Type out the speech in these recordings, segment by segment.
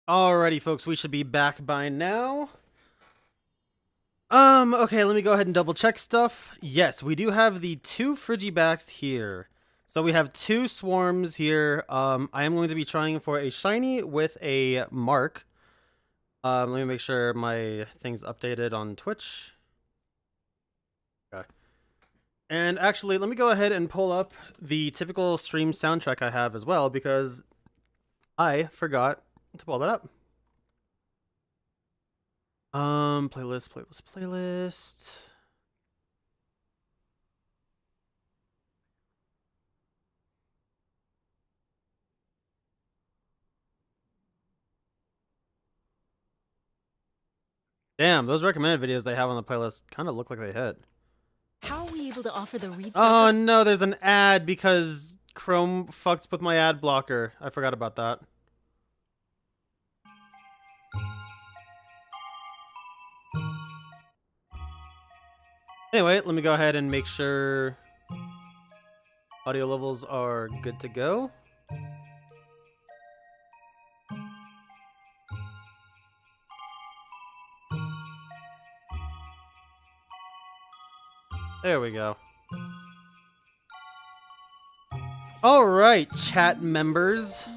Alrighty, folks, we should be back by now. Okay, let me go ahead and double check stuff. Yes, we do have the two Frigibax here. So we have two swarms here. I am going to be trying for a shiny with a mark. Let me make sure my thing's updated on Twitch. Okay. And actually, let me go ahead and pull up the typical stream soundtrack I have as well, because I forgot to pull that up. Playlist. Damn, those recommended videos they have on the playlist kind of look like they hit. How are we able to offer the read? Oh no, there's an ad because Chrome fucked with my ad blocker. I forgot about that. Anyway, let me go ahead and make sure audio levels are good to go. There we go. All right, chat members.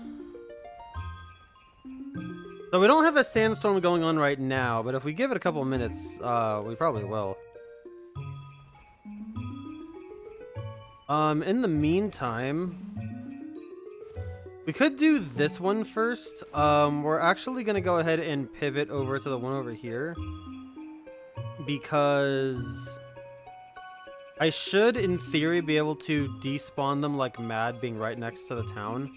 So we don't have a sandstorm going on right now, but if we give it a couple minutes, we probably will. In the meantime, we could do this one first. We're actually gonna go ahead and pivot over to the one over here because I should, in theory, be able to despawn them like mad, being right next to the town.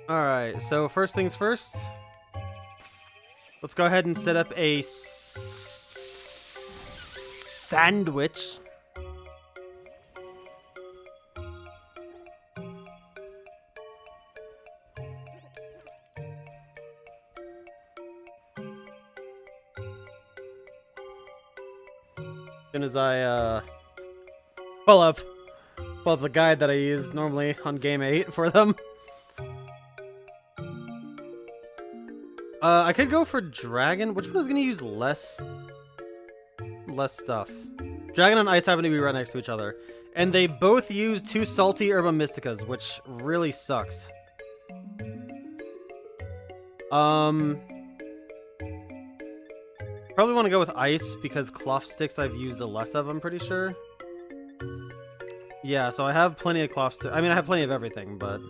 Alright, so first things first. Let's go ahead and set up a sandwich. As soon as I pull up the guide that I use normally on game 8 for them. I could go for Dragon. Which one is going to use less stuff? Dragon and Ice happen to be right next to each other. And they both use 2 salty Herba Mysticas, which really sucks. Probably want to go with Ice, because Cloth Sticks I've used the less of, I'm pretty sure. Yeah, so I have plenty of Cloth Sticks. I mean, I have plenty of everything, but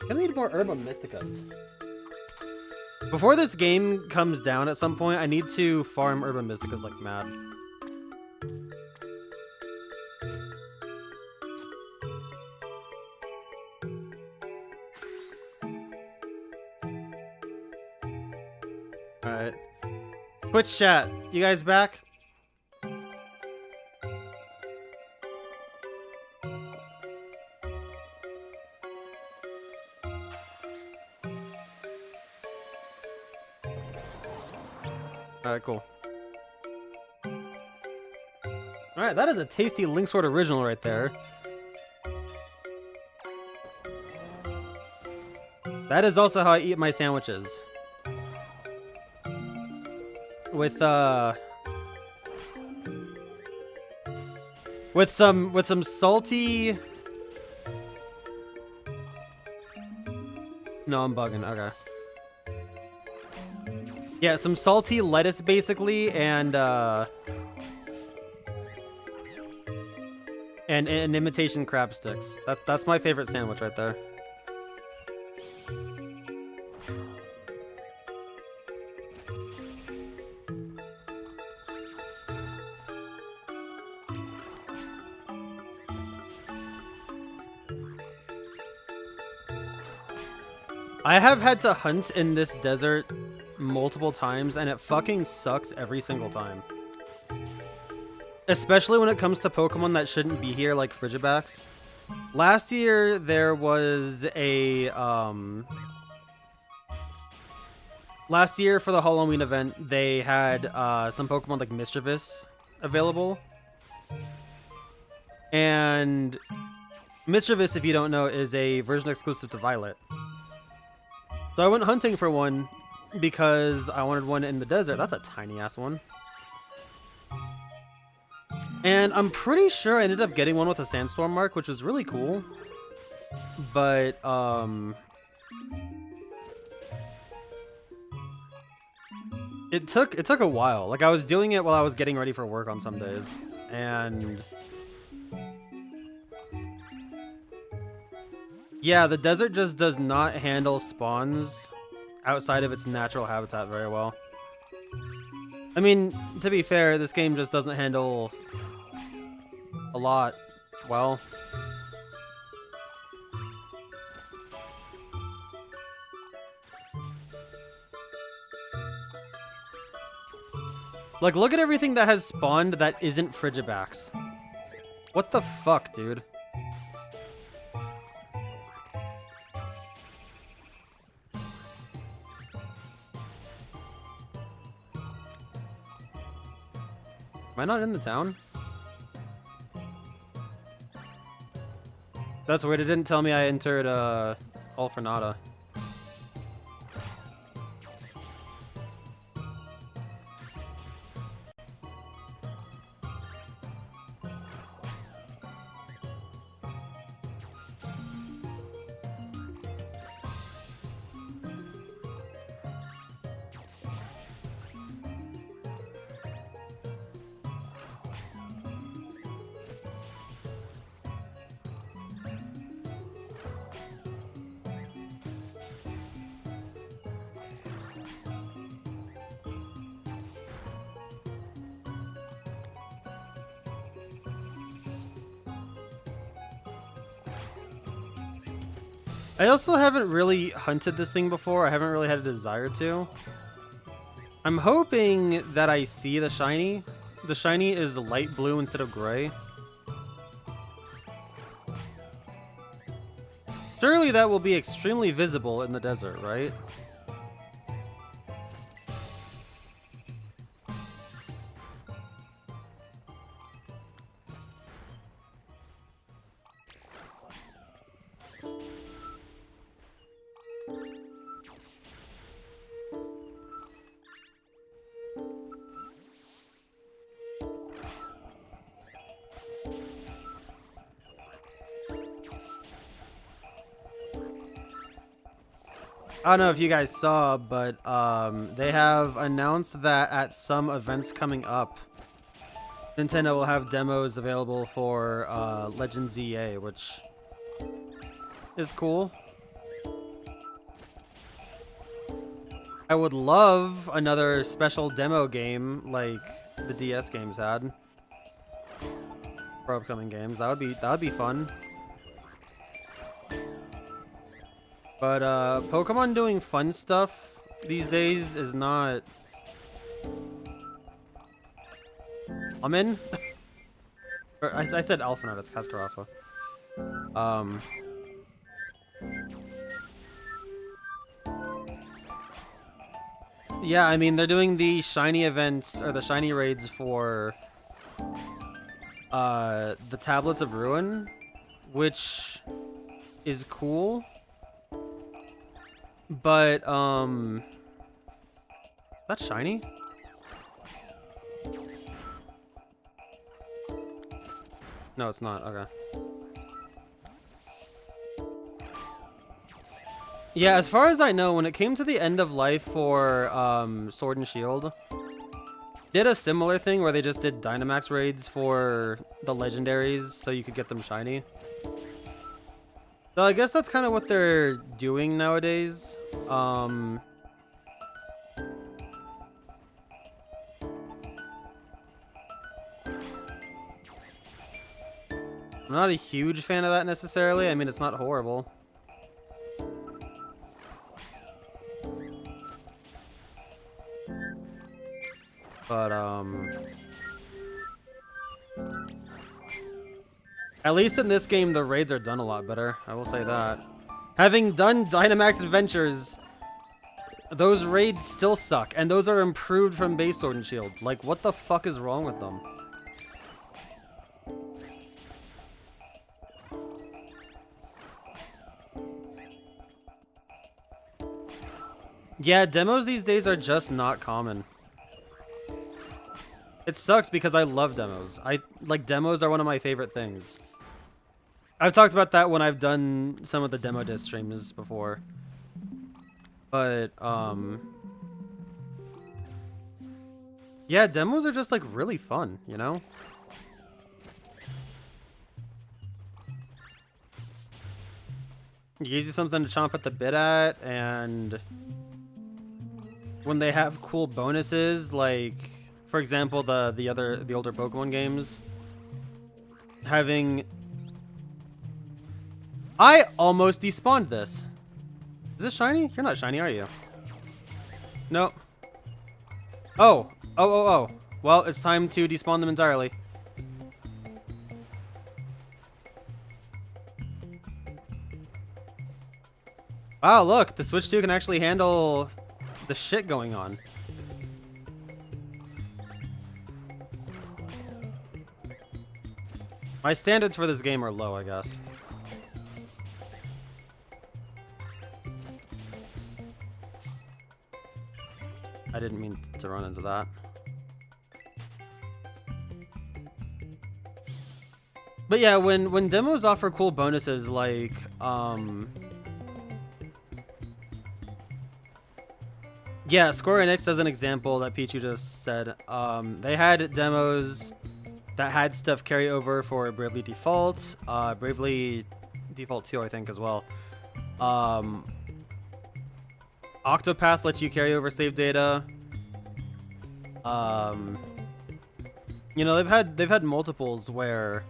I need more Herba Mysticas. Before this game comes down at some point, I need to farm Herba Mysticas like mad. Alright. Twitch chat, you guys back? Alright, cool. Alright, that is a tasty Link Sword original right there. That is also how I eat my sandwiches. With some salty... No, I'm bugging. Okay. Yeah, some salty lettuce, basically, and an imitation crab sticks. That's my favorite sandwich right there. I have had to hunt in this desert multiple times, and it fucking sucks every single time. Especially when it comes to Pokemon that shouldn't be here, like Frigibax. Last year there was a last year for the Halloween event they had some Pokemon like Mischievous available. And Mischievous, if you don't know, is a version exclusive to Violet. So I went hunting for one because I wanted one in the desert. That's a tiny ass one. And I'm pretty sure I ended up getting one with a Sandstorm Mark, which was really cool. But, it took a while. Like, I was doing it while I was getting ready for work on some days. And yeah, the desert just does not handle spawns outside of its natural habitat very well. I mean, to be fair, this game just doesn't handle a lot well. Like, look at everything that has spawned that isn't Frigibax. What the fuck, dude? Am I not in the town? That's weird. It didn't tell me I entered Alfornada. I also haven't really hunted this thing before. I haven't really had a desire to. I'm hoping that I see the shiny. The shiny is light blue instead of gray. Surely that will be extremely visible in the desert, right? I don't know if you guys saw, but they have announced that at some events coming up, Nintendo will have demos available for Legends EA, which is cool. I would love another special demo game like the DS games had for upcoming games. That would be fun. But Pokemon doing fun stuff these days is not. I'm in. I said Alpha, no, that's Cascarafa. Yeah, I mean they're doing the shiny events or the shiny raids for the Tablets of Ruin, which is cool. But, that's shiny? No, it's not. Okay. Yeah, as far as I know, when it came to the end of life for, Sword and Shield, did a similar thing where they just did Dynamax raids for the legendaries so you could get them shiny. So I guess that's kind of what they're doing nowadays. I'm not a huge fan of that necessarily. I mean, it's not horrible. But, At least in this game, the raids are done a lot better. I will say that. Having done Dynamax Adventures, those raids still suck, and those are improved from base Sword and Shield. Like, what the fuck is wrong with them? Yeah, demos these days are just not common. It sucks because I love demos. Demos are one of my favorite things. I've talked about that when I've done some of the demo disc streams before. But, yeah, demos are just, like, really fun, you know? It gives you something to chomp at the bit at, and when they have cool bonuses, like, for example, the older Pokemon games, having... I almost despawned this. Is this shiny? You're not shiny, are you? Nope. Oh. Oh. Well, it's time to despawn them entirely. Wow, look, the Switch 2 can actually handle the shit going on. My standards for this game are low, I guess. I didn't mean to run into that. But yeah, when demos offer cool bonuses like, yeah, Square Enix as an example that Pichu just said, they had demos that had stuff carry over for Bravely Default, Bravely Default 2, I think, as well. Octopath lets you carry over save data. You know, they've had multiples where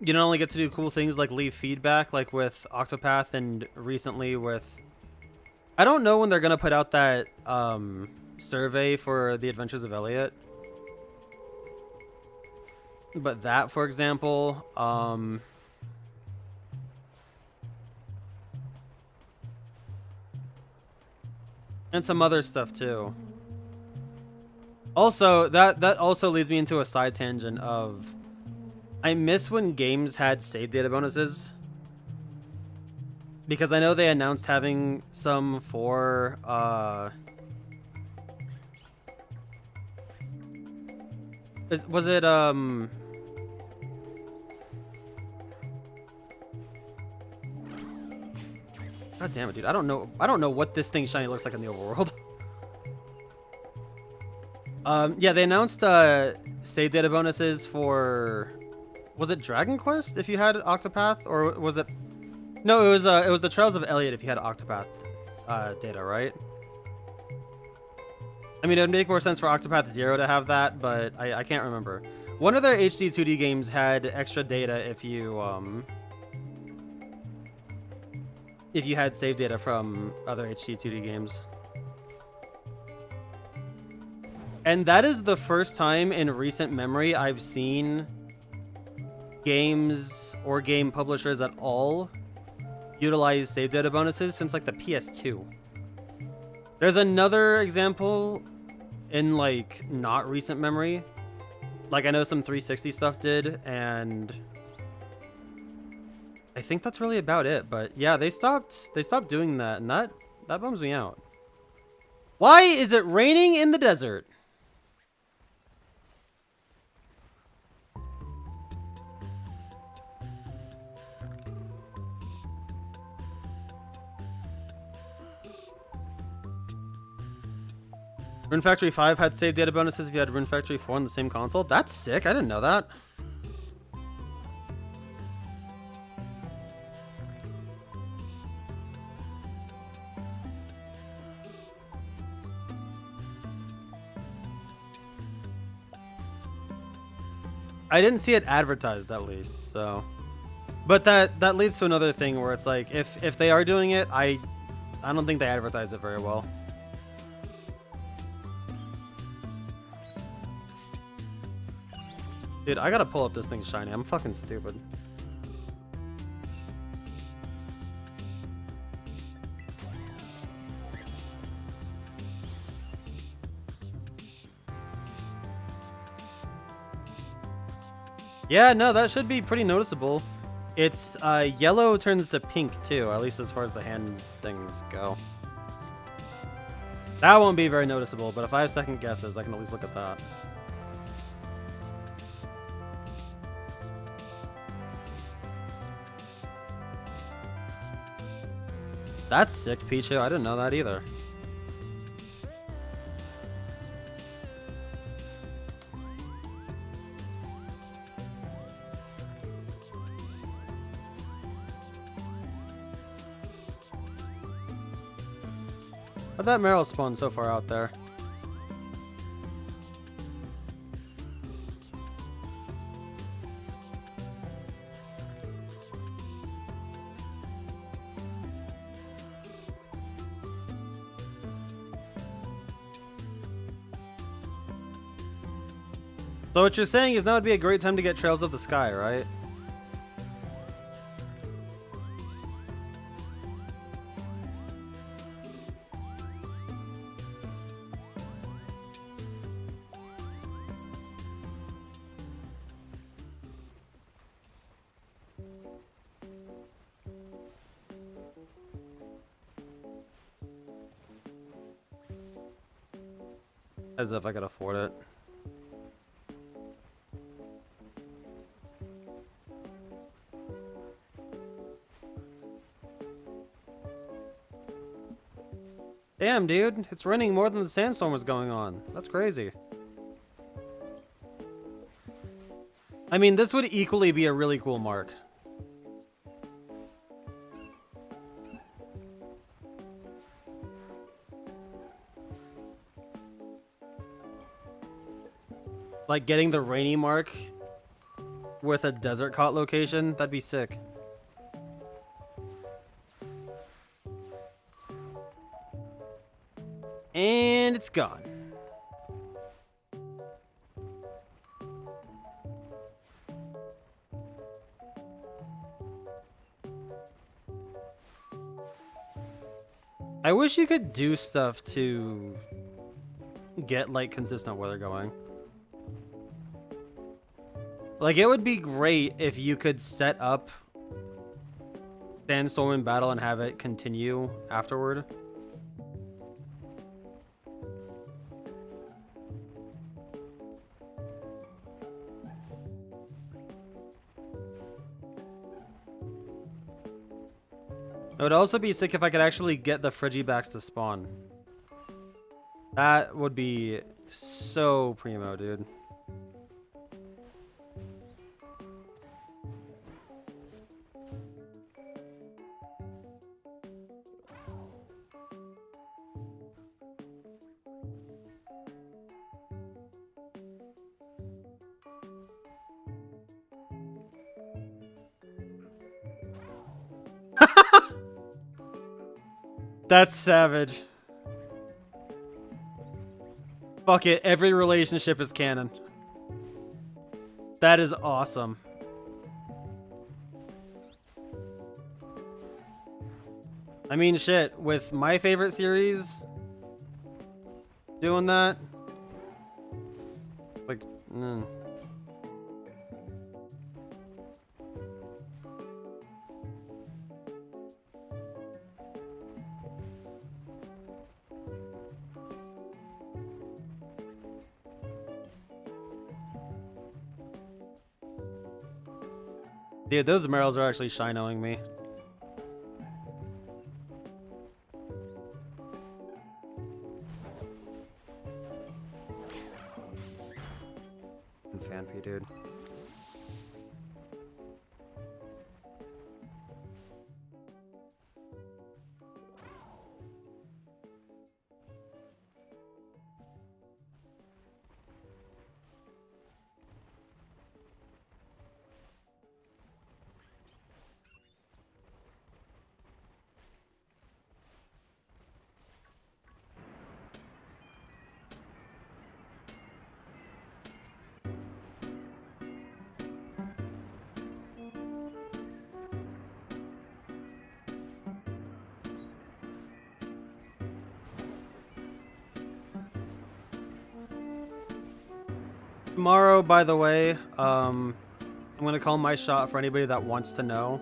you not only get to do cool things like leave feedback, like with Octopath, and recently with... I don't know when they're gonna put out that survey for the Adventures of Elliot. But that, for example, and some other stuff too. Also, that also leads me into a side tangent of I miss when games had save data bonuses. Because I know they announced having some for was it God damn it, dude. I don't know what this thing shiny looks like in the overworld. Yeah, they announced save data bonuses for, was it Dragon Quest if you had Octopath, or was it? No, it was the Trails of Elliot if you had Octopath data, right? I mean, it would make more sense for Octopath 0 to have that, but I can't remember. One of their HD 2D games had extra data if you had save data from other HD 2D games. And that is the first time in recent memory I've seen games or game publishers at all utilize save data bonuses since like the PS2. There's another example in like not recent memory. Like I know some 360 stuff did, and I think that's really about it. But yeah, they stopped doing that, and that bums me out. Why is it raining in the desert? Rune Factory 5 had save data bonuses if you had Rune Factory 4 on the same console. That's sick. I didn't know that. I didn't see it advertised, at least, so. But that leads to another thing where it's like, if they are doing it, I don't think they advertise it very well. Dude, I gotta pull up this thing shiny. I'm fucking stupid. Yeah, no, that should be pretty noticeable. It's yellow turns to pink too, at least as far as the hand things go. That won't be very noticeable, but if I have second guesses, I can at least look at that. That's sick, Pichu. I didn't know that either. How'd that Meryl spawn so far out there? So what you're saying is now would be a great time to get Trails of the Sky, right? As if I could afford it. Damn, dude. It's raining more than the sandstorm was going on. That's crazy. I mean, this would equally be a really cool mark. Like getting the rainy mark with a desert caught location, that'd be sick. And it's gone. I wish you could do stuff to get like consistent weather going. Like, it would be great if you could set up Sandstorm in battle and have it continue afterward. It would also be sick if I could actually get the Frigibax to spawn. That would be so primo, dude. That's savage. Fuck it, every relationship is canon. That is awesome. I mean, shit, with my favorite series doing that, like, Dude, those Merrills are actually shinoing me. Fanpy, dude. Tomorrow, by the way, I'm gonna call my shot for anybody that wants to know.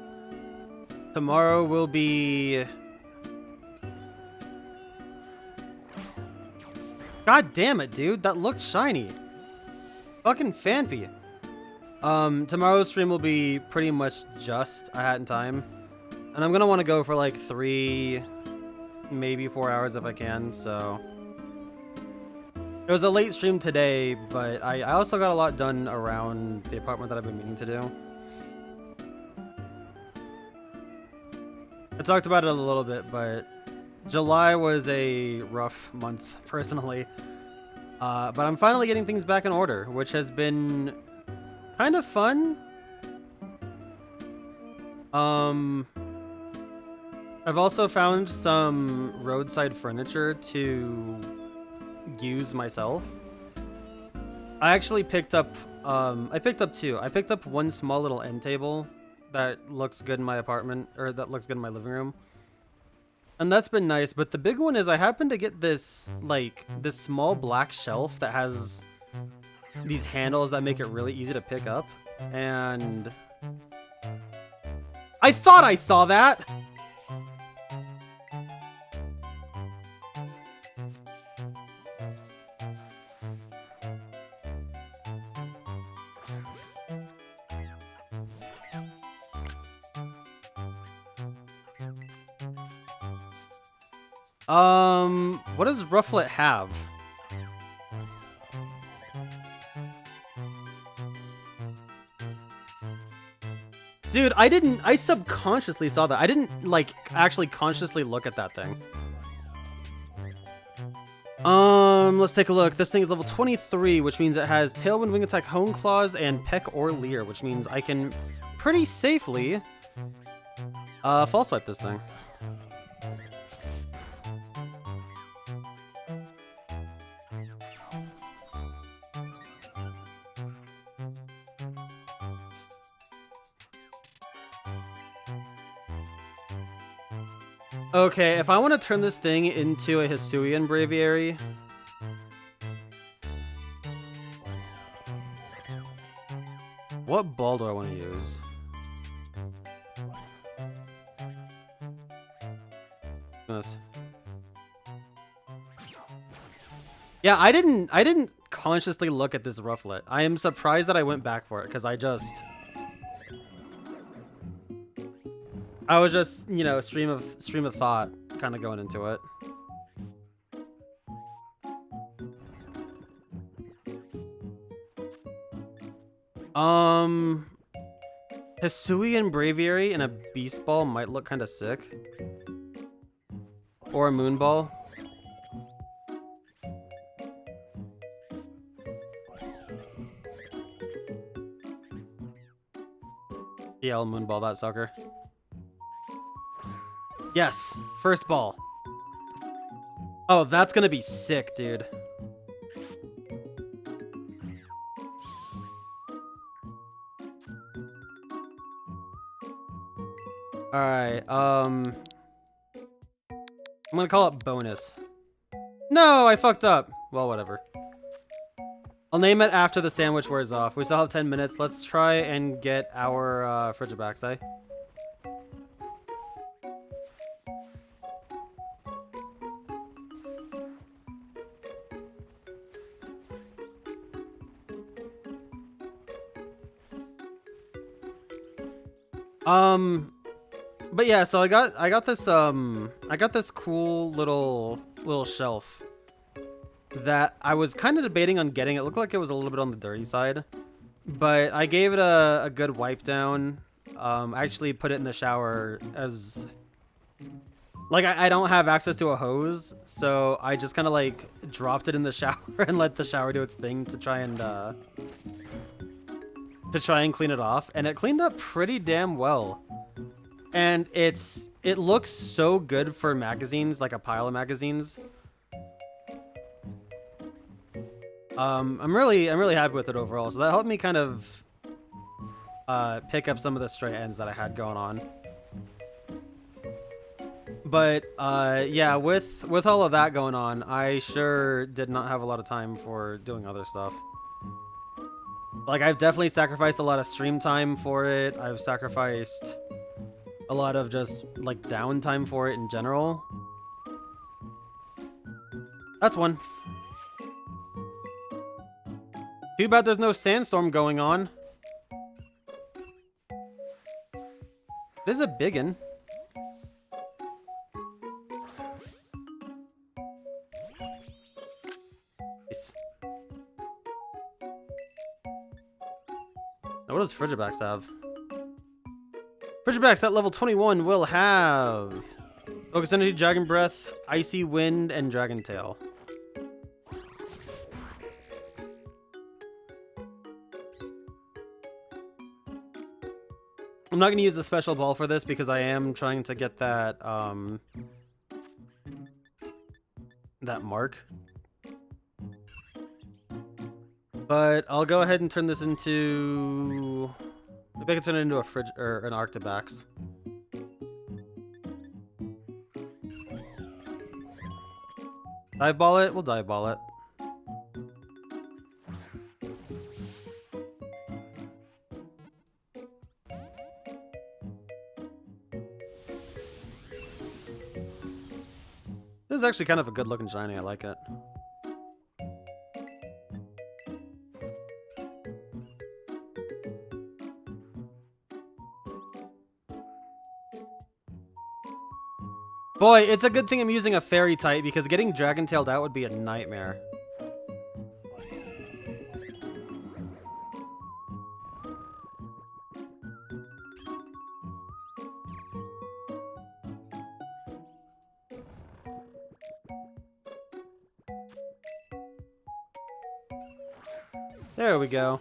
Tomorrow will be... God damn it, dude. That looked shiny. Fucking Fanpy. Tomorrow's stream will be pretty much just a Hat in Time. And I'm gonna want to go for like 3, maybe 4 hours if I can, so... It was a late stream today, but I also got a lot done around the apartment that I've been meaning to do. I talked about it a little bit, but July was a rough month, personally. But I'm finally getting things back in order, which has been kind of fun. I've also found some roadside furniture to use myself. I actually picked up, I picked up 2. I picked up one small little end table that looks good in my apartment, or that looks good in my living room. And that's been nice, but the big one is I happened to get this, like, this small black shelf that has these handles that make it really easy to pick up. And I thought I saw that! What does Rufflet have? Dude, I subconsciously saw that. I didn't, like, actually consciously look at that thing. Let's take a look. This thing is level 23, which means it has Tailwind, Wing Attack, Hone Claws, and Peck or Leer, which means I can pretty safely, Fall Swipe this thing. Okay, if I want to turn this thing into a Hisuian Braviary... What ball do I want to use? Goodness. Yeah, I didn't consciously look at this Rufflet. I am surprised that I went back for it, because I was just, you know, stream of thought kind of going into it. Hisuian Braviary and a Beast Ball might look kind of sick. Or a Moon Ball. Yeah, I'll Moon Ball that sucker. Yes, first ball. Oh, that's gonna be sick, dude. Alright, I'm gonna call it bonus. No, I fucked up. Well, whatever. I'll name it after the sandwich wears off. We still have 10 minutes. Let's try and get our Frigibax, eh? But yeah, so I got this cool little shelf that I was kind of debating on getting. It looked like it was a little bit on the dirty side, but I gave it a good wipe down. I actually put it in the shower as like I don't have access to a hose, so I just kind of like dropped it in the shower and let the shower do its thing to try and clean it off, and it cleaned up pretty damn well. And it looks so good for magazines, like a pile of magazines. I'm really happy with it overall. So that helped me kind of pick up some of the stray ends that I had going on. But yeah, with all of that going on, I sure did not have a lot of time for doing other stuff. Like, I've definitely sacrificed a lot of stream time for it. I've sacrificed a lot of just, like, downtime for it in general. That's one. Too bad there's no sandstorm going on. This is a biggin. Nice. Now, what does Frigibax have? Frigibax at level 21 will have Focus Energy, Dragon Breath, Icy Wind, and Dragon Tail. I'm not going to use the special ball for this because I am trying to get that, that mark. But I'll go ahead and turn this into... Maybe I can turn it into a fridge or an Arctibax. Dive ball it? We'll dive ball it. This is actually kind of a good looking shiny. I like it. Boy, it's a good thing I'm using a fairy type because getting dragon-tailed out would be a nightmare. There we go.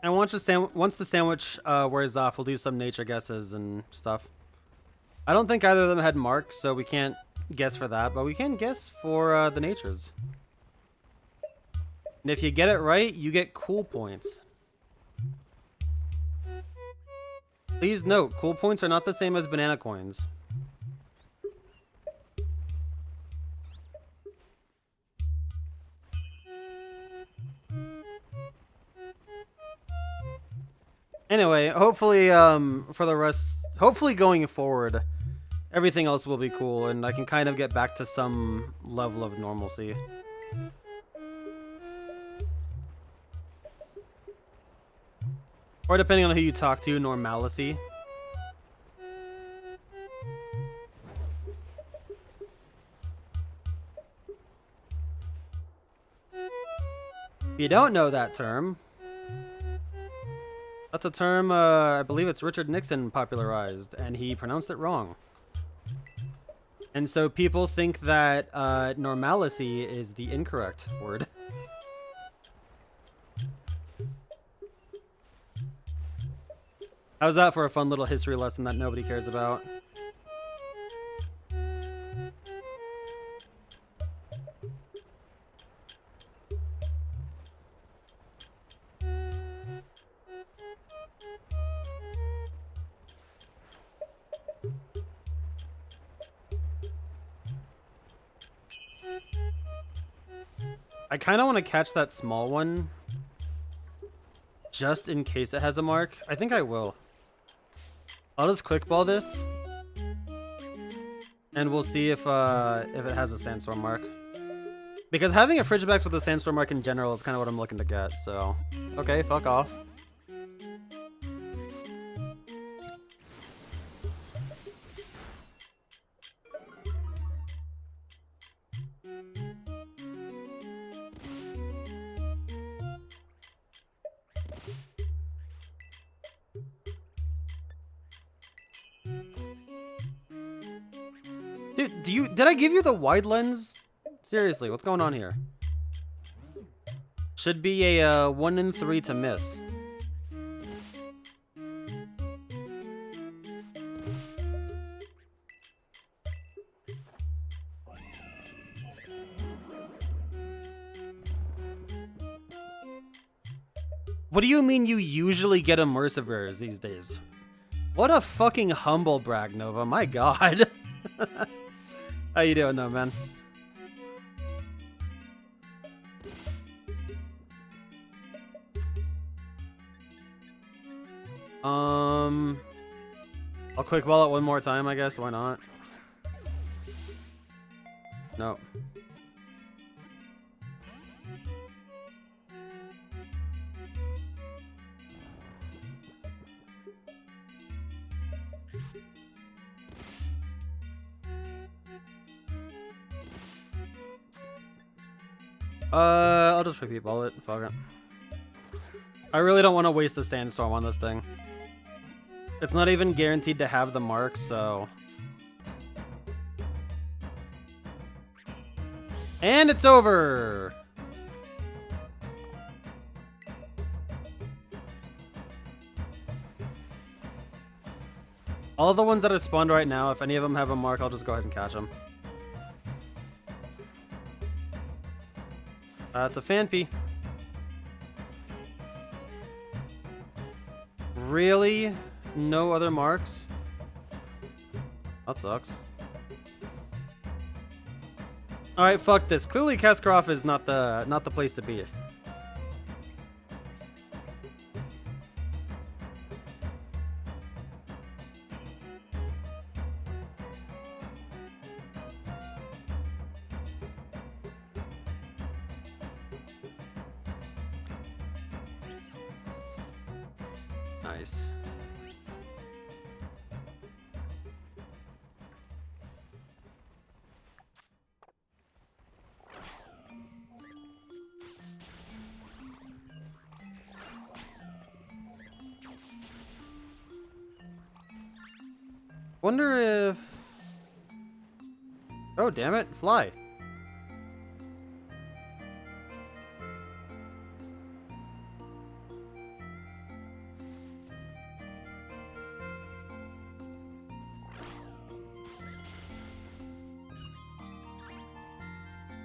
And once the sandwich wears off, we'll do some nature guesses and stuff. I don't think either of them had marks, so we can't guess for that, but we can guess for the natures. And if you get it right, you get cool points. Please note, cool points are not the same as banana coins. Anyway, hopefully, for the rest, hopefully going forward, everything else will be cool, and I can kind of get back to some level of normalcy. Or depending on who you talk to, normalcy. If you don't know that term, that's a term, I believe it's Richard Nixon popularized, and he pronounced it wrong. And so people think that normalcy is the incorrect word. How's that for a fun little history lesson that nobody cares about? I kind of want to catch that small one just in case it has a mark. I think I will. I'll just quick ball this and we'll see if it has a Sandstorm Mark. Because having a Frigibax with a Sandstorm Mark in general is kind of what I'm looking to get, so... Okay, fuck off. Dude, did I give you the wide lens? Seriously, what's going on here? Should be a 1 in 3 to miss. What do you mean you usually get immersive rares these days? What a fucking humble brag, Nova. My god. How you doing though, man? I'll quick ball it one more time, I guess. Why not? No. I'll just repeat ball it. Fuck it. I really don't want to waste the Sandstorm on this thing. It's not even guaranteed to have the mark, so... And it's over! All the ones that are spawned right now, if any of them have a mark, I'll just go ahead and catch them. It's a Fanpy. Really? No other marks? That sucks. Alright, fuck this. Clearly Kasparov is not the place to be. Nice. Wonder if... Oh, damn it. Fly.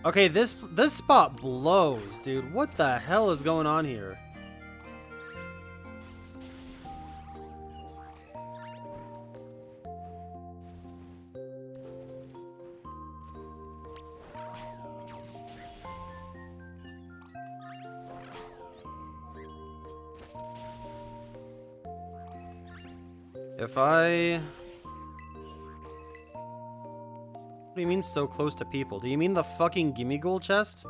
Okay, this spot blows, dude. What the hell is going on here? If I... What do you mean so close to people? Do you mean the fucking gimme gold chest?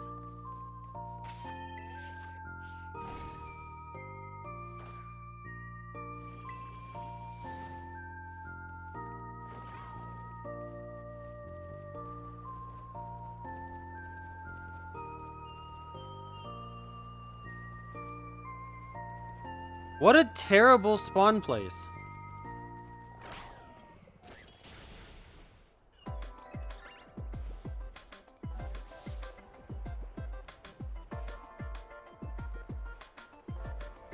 What a terrible spawn place.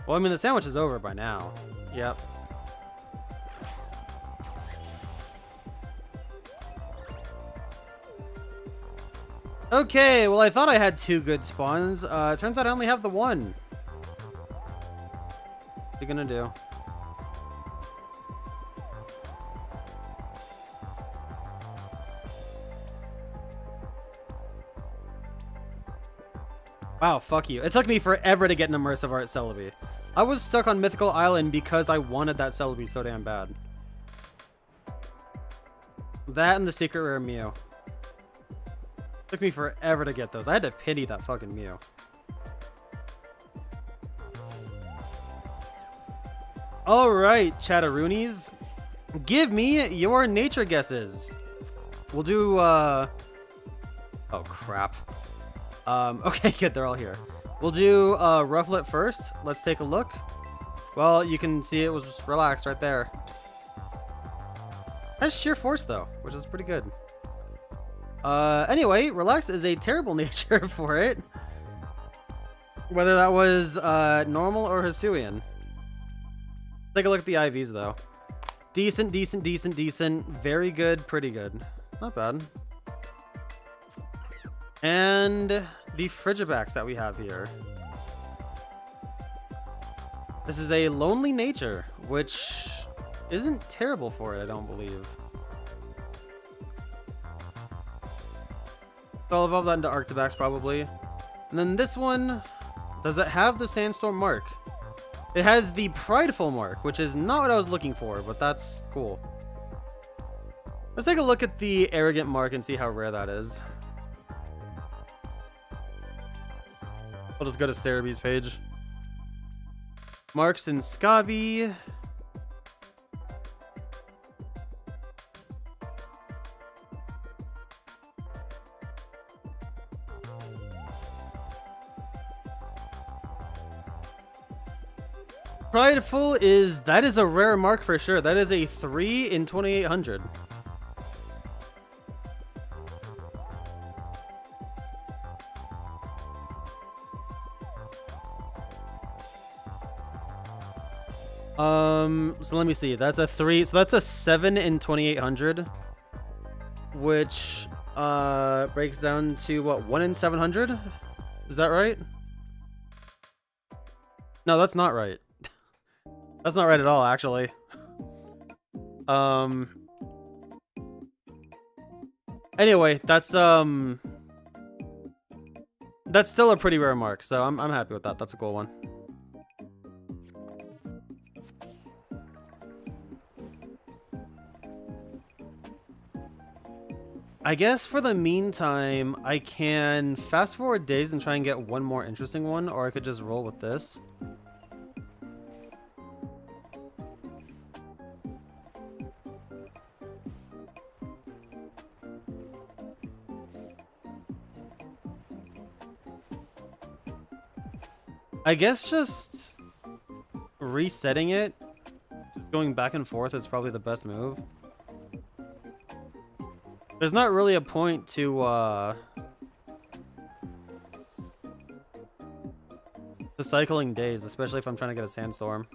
Well, I mean, the sandwich is over by now. Yep. Okay, well, I thought I had 2 good spawns. It turns out I only have the 1. What are you gonna do? Wow, fuck you. It took me forever to get an immersive art Celebi. I was stuck on Mythical Island because I wanted that Celebi so damn bad. That and the secret rare Mew. Took me forever to get those. I had to pity that fucking Mew. Alright, Chatteroonies. Give me your nature guesses. We'll do, Oh, crap. Okay, good. They're all here. We'll do Rufflet first. Let's take a look. Well, you can see it was relaxed right there. Has sheer force though, which is pretty good. Anyway, relax is a terrible nature for it. Whether that was normal or Hisuian. Take a look at the IVs though. Decent, decent, decent, decent. Very good, pretty good. Not bad. And the Frigibax that we have here. This is a lonely nature, which isn't terrible for it, I don't believe. So I'll evolve that into Arctibax probably. And then this one, does it have the Sandstorm Mark? It has the Prideful Mark, which is not what I was looking for, but that's cool. Let's take a look at the Arrogant Mark and see how rare that is. I'll just go to Cerebee's page. Marks and Scavi. Prideful that is a rare mark for sure. That is a 3 in 2800. So let me see. That's a 3. So that's a 7 in 2800, which breaks down to what, 1 in 700? Is that right? No, that's not right. That's not right at all, actually. Anyway, that's still a pretty rare mark, so I'm happy with that. That's a cool one. I guess for the meantime, I can fast forward days and try and get one more interesting one, or I could just roll with this. I guess just resetting it, just going back and forth is probably the best move. There's not really a point to cycling days, especially if I'm trying to get a Sandstorm.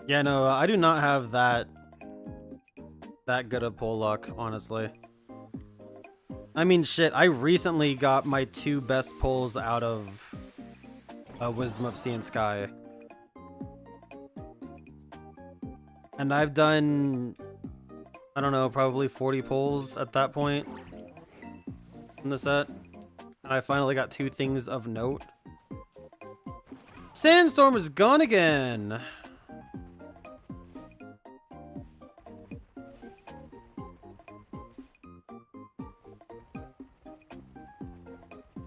Yeah, no, I do not have that good of pull luck, honestly. I mean, shit, I recently got my 2 best pulls out of Wisdom of Sea and Sky. And I've done, I don't know, probably 40 pulls at that point in the set. And I finally got 2 things of note. Sandstorm is gone again!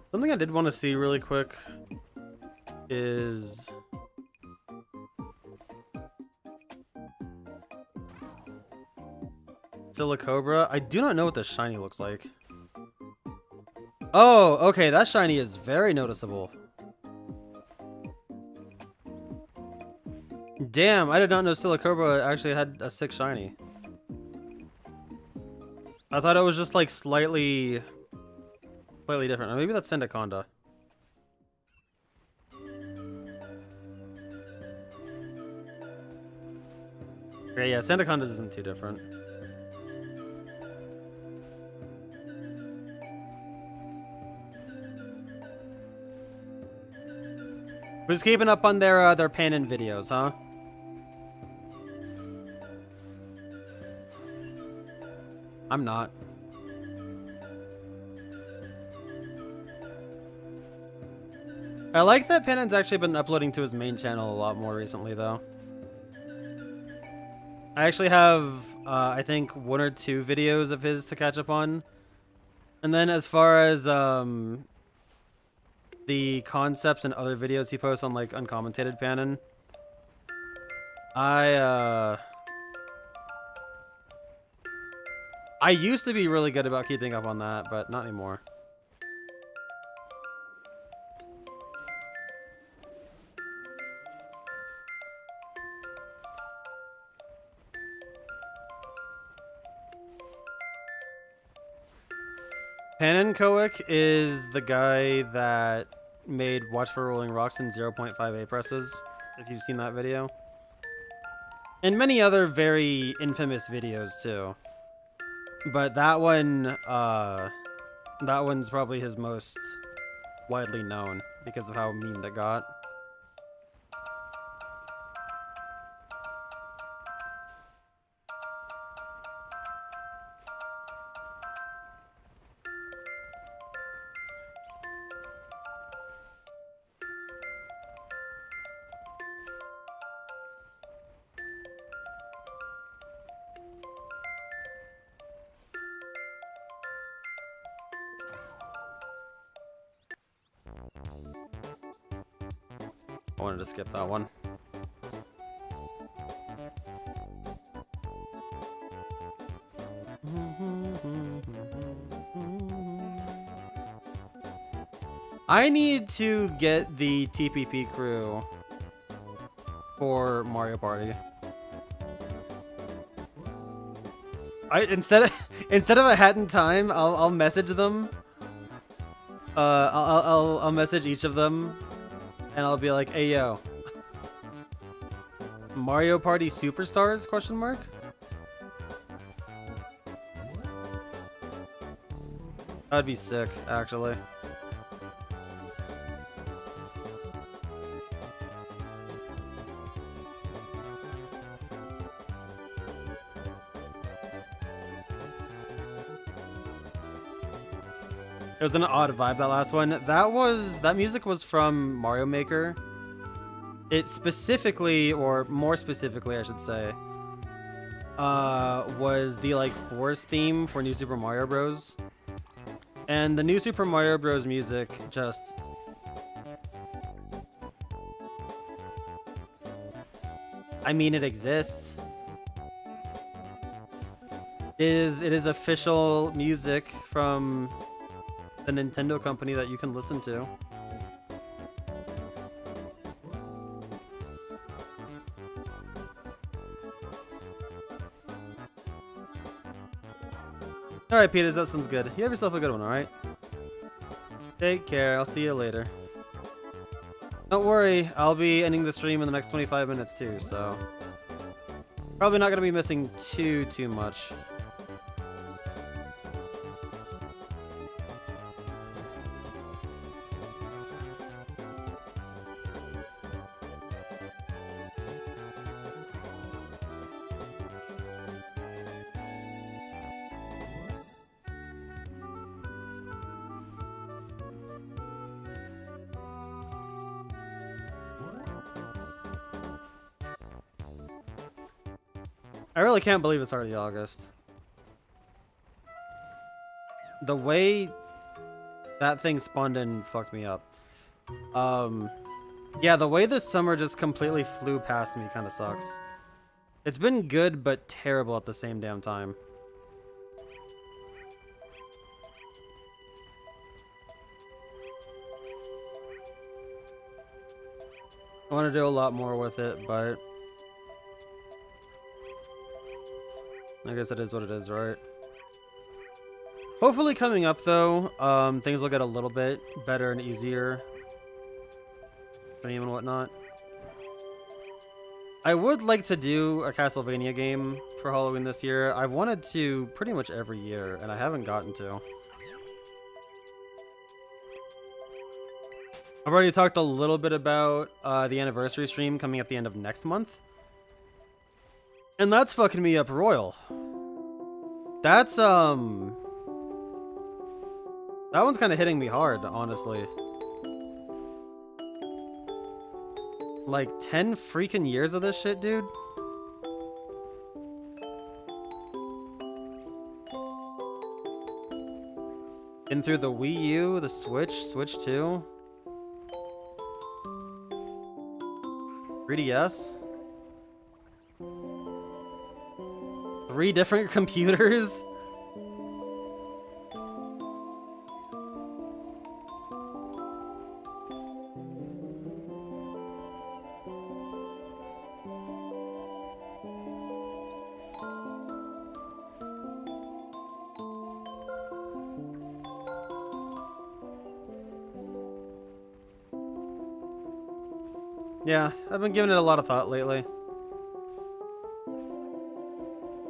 Something I did want to see really quick is Silicobra. I do not know what the shiny looks like. Oh, okay, that shiny is very noticeable. Damn, I did not know Silicobra actually had a 6 shiny. I thought it was just like slightly different. Or maybe that's Sendaconda. Okay, yeah, Sendaconda isn't too different. Who's keeping up on their Panin videos, huh? I'm not. I like that Panin's actually been uploading to his main channel a lot more recently, though. I actually have, I think, 1 or 2 videos of his to catch up on. And then as far as the concepts and other videos he posts on like uncommentated Panon, I used to be really good about keeping up on that, but not anymore. Panon Koic is the guy that made Watch for Rolling Rocks in 0.5 presses, if you've seen that video. And many other very infamous videos too. But that one, that one's probably his most widely known because of how memed it got. I wanted to skip that one. I need to get the TPP crew for Mario Party. Instead of a hat in time, I'll message them. I'll message each of them. And I'll be like, hey, yo. Mario Party Superstars, question mark? That'd be sick, actually. It was an odd vibe, that last one. That music was from Mario Maker. It specifically, or more specifically, I should say, was the like forest theme for New Super Mario Bros. And the New Super Mario Bros. Music just... I mean, it exists. It is official music from the Nintendo company that you can listen to. Alright, Peters, that sounds good. You have yourself a good one, alright? Take care, I'll see you later. Don't worry, I'll be ending the stream in the next 25 minutes too, so... Probably not gonna be missing too much. I really can't believe it's already August. The way that thing spawned in fucked me up. Yeah, the way this summer just completely flew past me kind of sucks. It's been good, but terrible at the same damn time. I want to do a lot more with it, but... I guess it is what it is, right? Hopefully coming up, though, things will get a little bit better and easier. Stream and whatnot. I would like to do a Castlevania game for Halloween this year. I've wanted to pretty much every year, and I haven't gotten to. I've already talked a little bit about the anniversary stream coming at the end of next month. And that's fucking me up royal. That's, that one's kind of hitting me hard, honestly. Like, 10 freaking years of this shit, dude? Been through the Wii U, the Switch, Switch 2, 3DS, 3 different computers. Yeah, I've been giving it a lot of thought lately.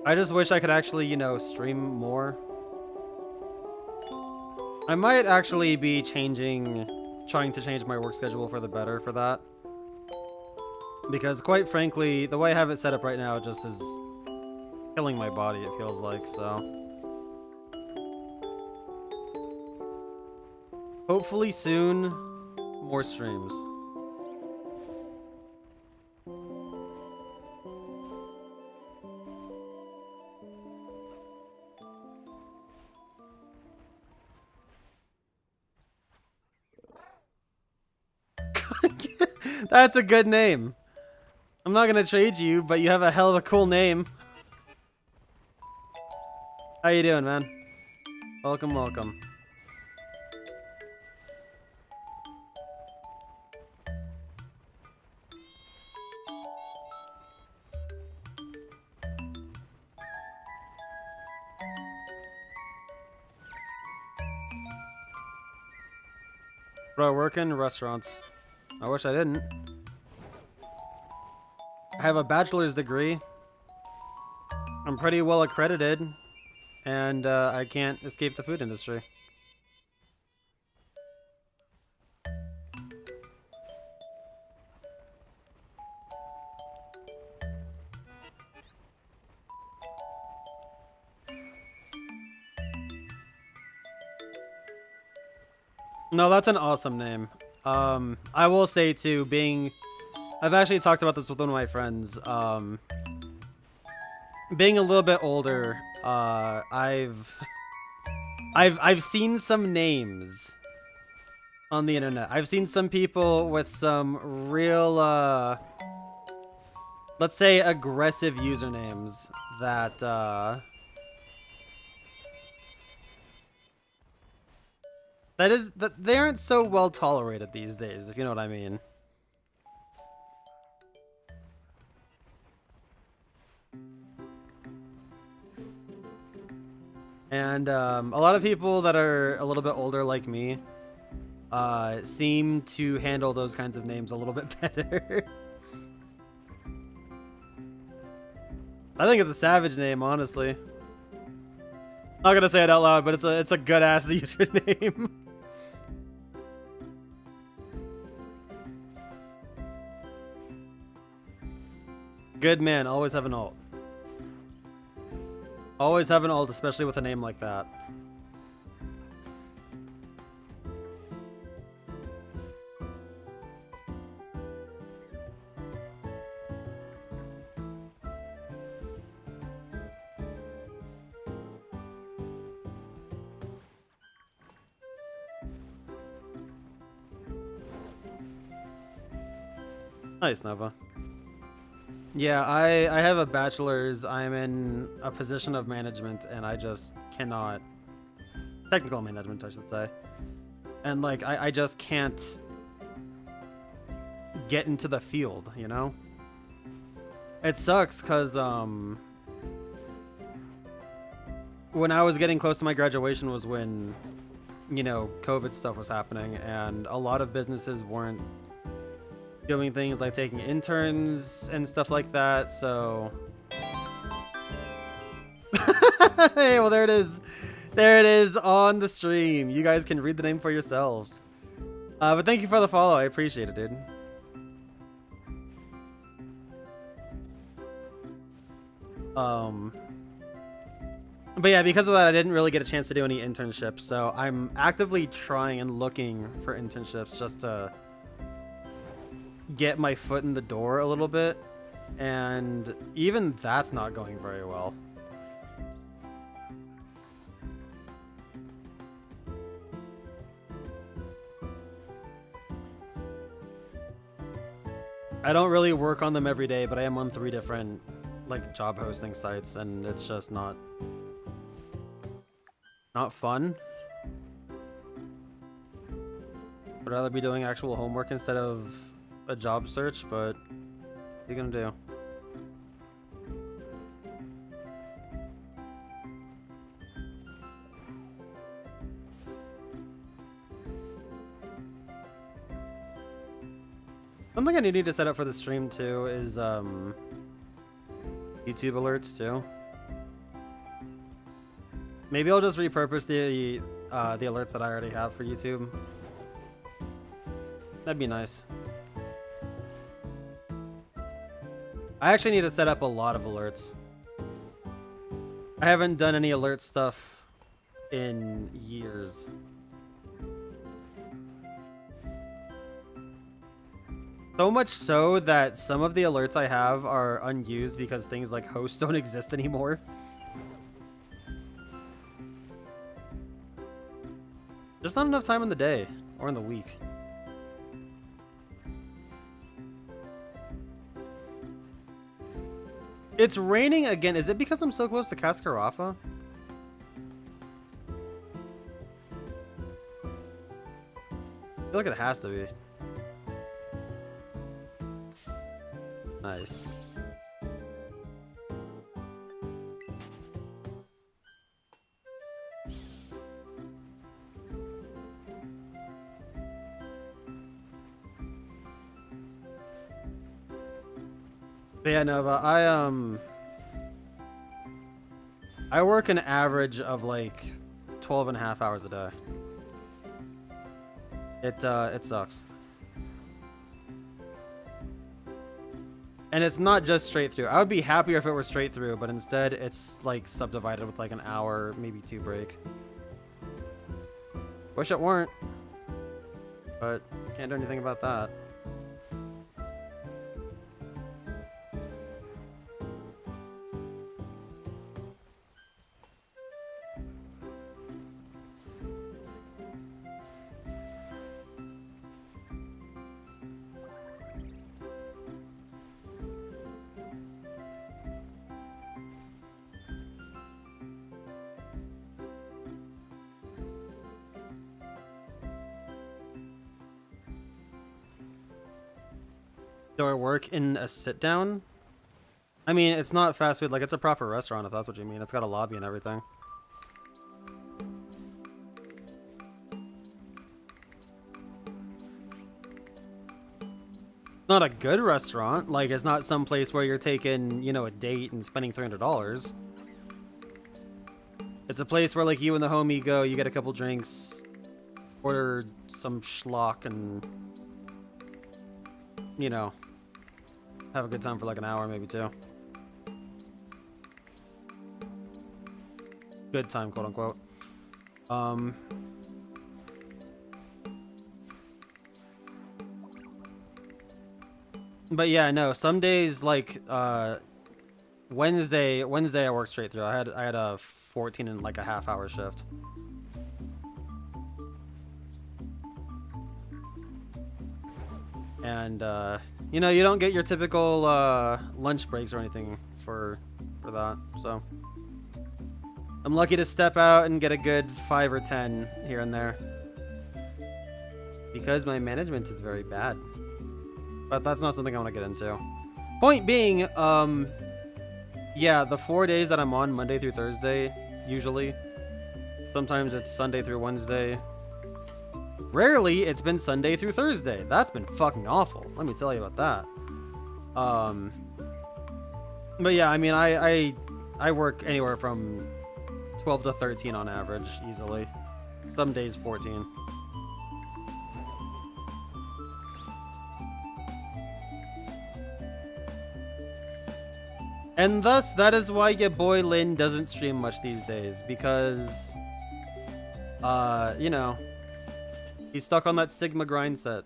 I just wish I could actually, you know, stream more. I might actually be trying to change my work schedule for the better for that. Because quite frankly, the way I have it set up right now just is killing my body, it feels like, so. Hopefully soon, more streams. That's a good name. I'm not gonna trade you, but you have a hell of a cool name. How you doing, man? Welcome, welcome. Bro, I work in restaurants. I wish I didn't. I have a bachelor's degree. I'm pretty well accredited. And I can't escape the food industry. No, that's an awesome name. I will say too, I've actually talked about this with one of my friends. Being a little bit older, I've seen some names on the internet. I've seen some people with some real, let's say, aggressive usernames that they aren't so well tolerated these days, if you know what I mean. And a lot of people that are a little bit older like me seem to handle those kinds of names a little bit better. I think it's a savage name, honestly. Not gonna say it out loud, but it's a good ass username. Good man, always have an alt. Always have an alt, especially with a name like that. Nice, Nova. Yeah, I have a bachelor's. I'm in a position of management, and I just cannot... Technical management, I should say. And, like, I just can't get into the field, you know? It sucks, because, when I was getting close to my graduation was when, you know, COVID stuff was happening, and a lot of businesses weren't doing things like taking interns and stuff like that, so... Hey, well, there it is. There it is on the stream. You guys can read the name for yourselves. But thank you for the follow. I appreciate it, dude. But yeah, because of that, I didn't really get a chance to do any internships, so I'm actively trying and looking for internships just to get my foot in the door a little bit, and even that's not going very well. I don't really work on them every day, but I am on 3 different like job hosting sites, and it's just not fun. I'd rather be doing actual homework instead of a job search, but what are you gonna do? Something I need to set up for the stream too is YouTube alerts too. Maybe I'll just repurpose the alerts that I already have for YouTube. That'd be nice. I actually need to set up a lot of alerts. I haven't done any alert stuff in years. So much so that some of the alerts I have are unused because things like hosts don't exist anymore. There's not enough time in the day or in the week. It's raining again. Is it because I'm so close to Cascarafa? I feel like it has to be. Nice. But yeah, no, but I work an average of like 12 and a half hours a day. It sucks. And it's not just straight through. I would be happier if it were straight through, but instead it's like subdivided with like an hour, maybe 2 break. Wish it weren't, but can't do anything about that. Do I work in a sit down? I mean, it's not fast food. Like, it's a proper restaurant, if that's what you mean. It's got a lobby and everything. Not a good restaurant. Like, it's not some place where you're taking, you know, a date and spending $300. It's a place where, like, you and the homie go, you get a couple drinks, order some schlock, and, you know, have a good time for like an hour, maybe 2. Good time, quote unquote. But yeah, no, some days like Wednesday I worked straight through. I had a 14 and like a half hour shift. And you know, you don't get your typical lunch breaks or anything for that. So I'm lucky to step out and get a good 5 or 10 here and there. Because my management is very bad. But that's not something I want to get into. Point being, yeah, the 4 days that I'm on, Monday through Thursday, usually. Sometimes it's Sunday through Wednesday. Rarely, it's been Sunday through Thursday. That's been fucking awful. Let me tell you about that. But yeah, I mean, I work anywhere from 12 to 13 on average, easily. Some days 14. And thus, that is why your boy Lin doesn't stream much these days, because, you know, he's stuck on that Sigma grind set.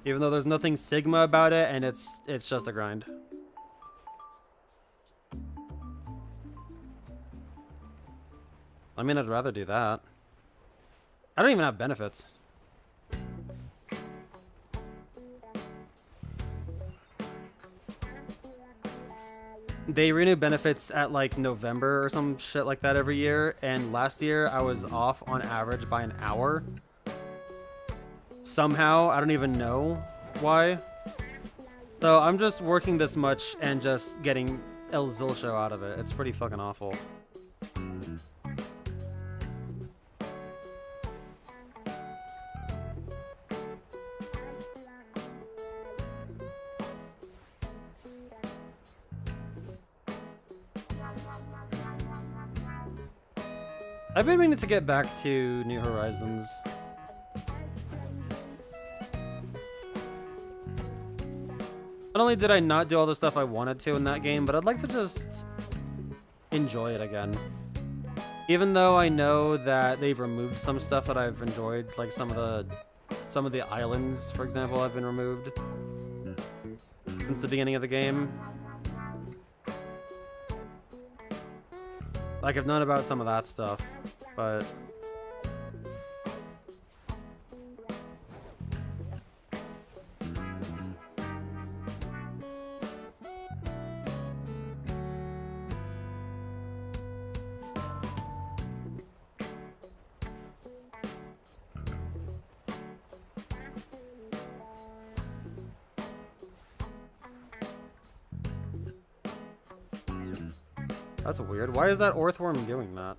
Even though there's nothing Sigma about it, and it's just a grind. I mean, I'd rather do that. I don't even have benefits. They renew benefits at like November or some shit like that every year, and last year I was off on average by an hour. Somehow, I don't even know why. So I'm just working this much and just getting El Zilsho out of it. It's pretty fucking awful. I've been meaning to get back to New Horizons. Not only did I not do all the stuff I wanted to in that game, but I'd like to just enjoy it again. Even though I know that they've removed some stuff that I've enjoyed, like some of the islands, for example, have been removed since the beginning of the game. Like, I've known about some of that stuff, but that's weird. Why is that Orthworm doing that?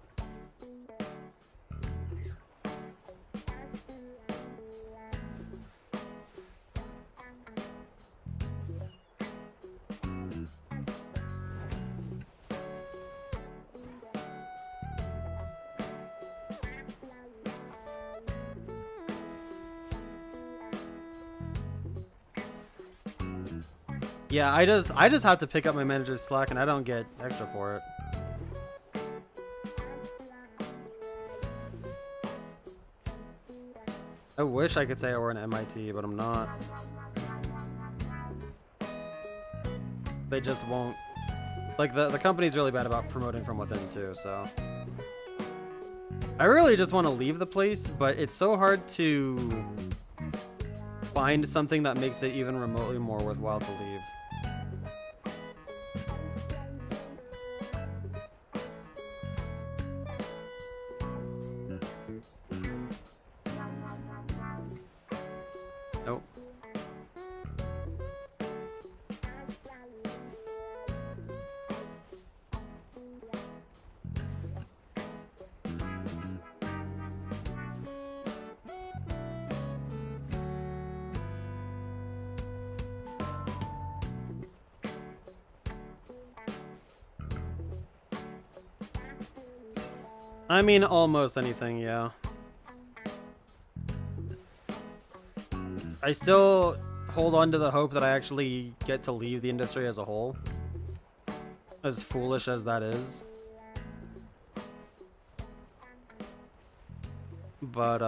Yeah, I just have to pick up my manager's slack and I don't get extra for it. I wish I could say I were an MIT, but I'm not. They just won't. Like, the company's really bad about promoting from within, too, so. I really just want to leave the place, but it's so hard to find something that makes it even remotely more worthwhile to leave. Nope. I mean, almost anything, yeah. I still hold on to the hope that I actually get to leave the industry as a whole. As foolish as that is. But,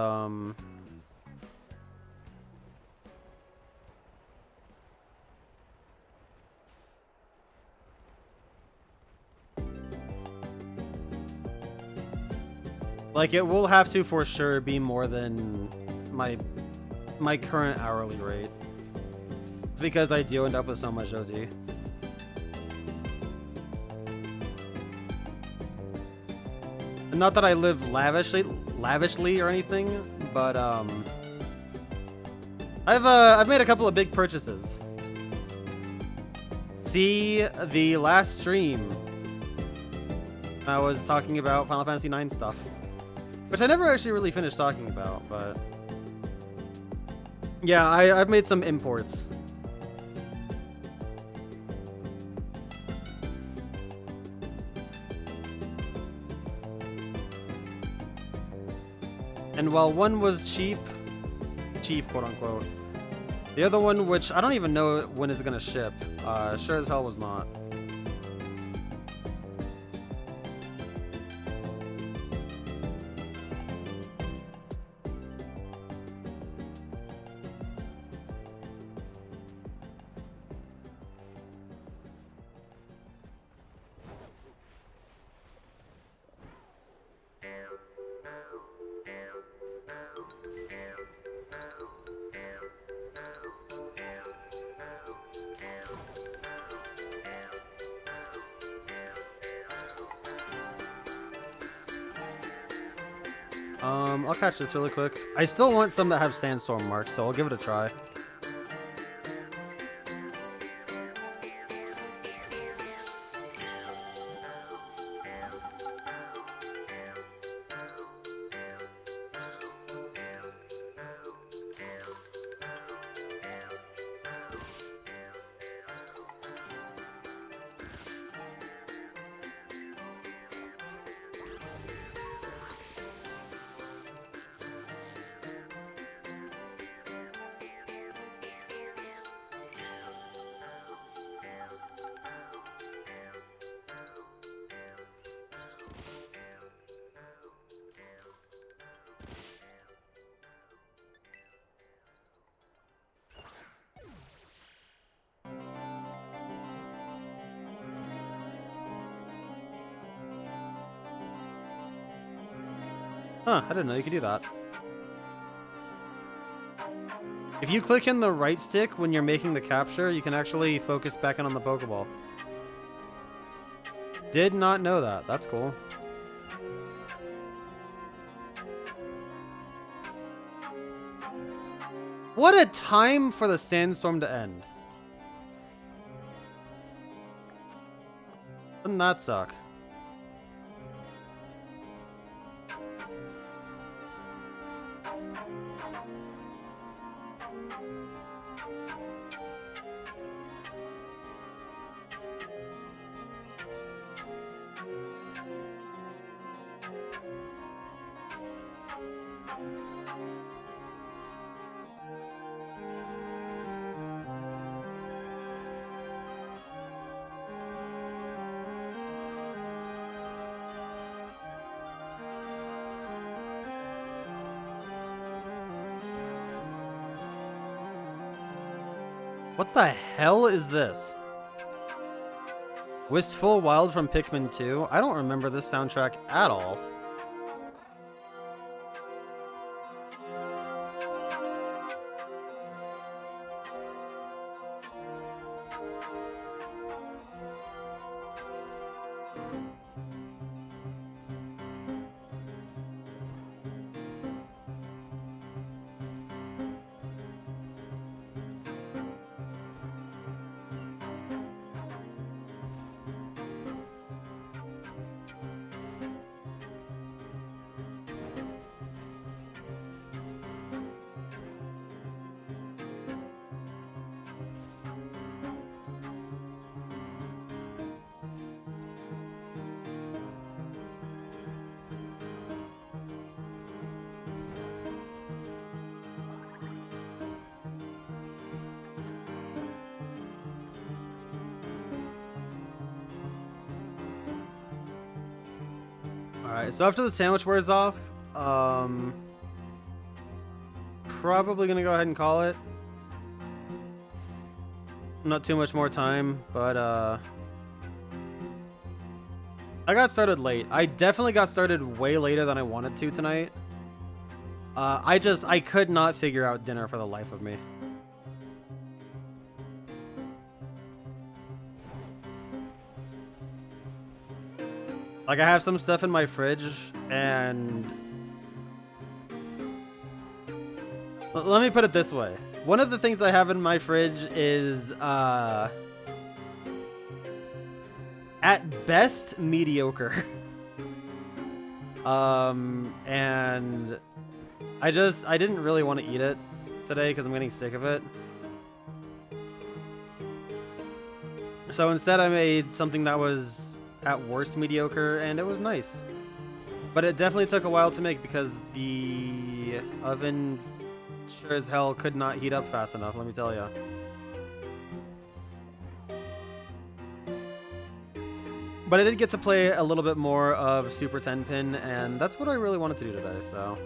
like, it will have to, for sure, be more than my current hourly rate. It's because I do end up with so much OT. And not that I live lavishly or anything, but I've made a couple of big purchases. See the last stream, I was talking about Final Fantasy IX stuff, which I never actually really finished talking about, but yeah, I've made some imports. And while one was cheap, quote unquote, the other one, which I don't even know when is gonna ship, sure as hell was not. I'll catch this really quick. I still want some that have Sandstorm Mark, so I'll give it a try. Huh, I didn't know you could do that. If you click in the right stick when you're making the capture, you can actually focus back in on the Pokeball. Did not know that. That's cool. What a time for the sandstorm to end. Doesn't that suck? What the hell is this? Wistful Wild from Pikmin 2? I don't remember this soundtrack at all. Alright, so after the sandwich wears off, probably gonna go ahead and call it. Not too much more time, but I got started late. I definitely got started way later than I wanted to tonight. I could not figure out dinner for the life of me. Like, I have some stuff in my fridge, and let me put it this way. One of the things I have in my fridge is, at best, mediocre. And I didn't really want to eat it today because I'm getting sick of it. So instead I made something that was at worst mediocre, and it was nice. But it definitely took a while to make because the oven sure as hell could not heat up fast enough, let me tell you. But I did get to play a little bit more of Super 10-Pin, and that's what I really wanted to do today, so.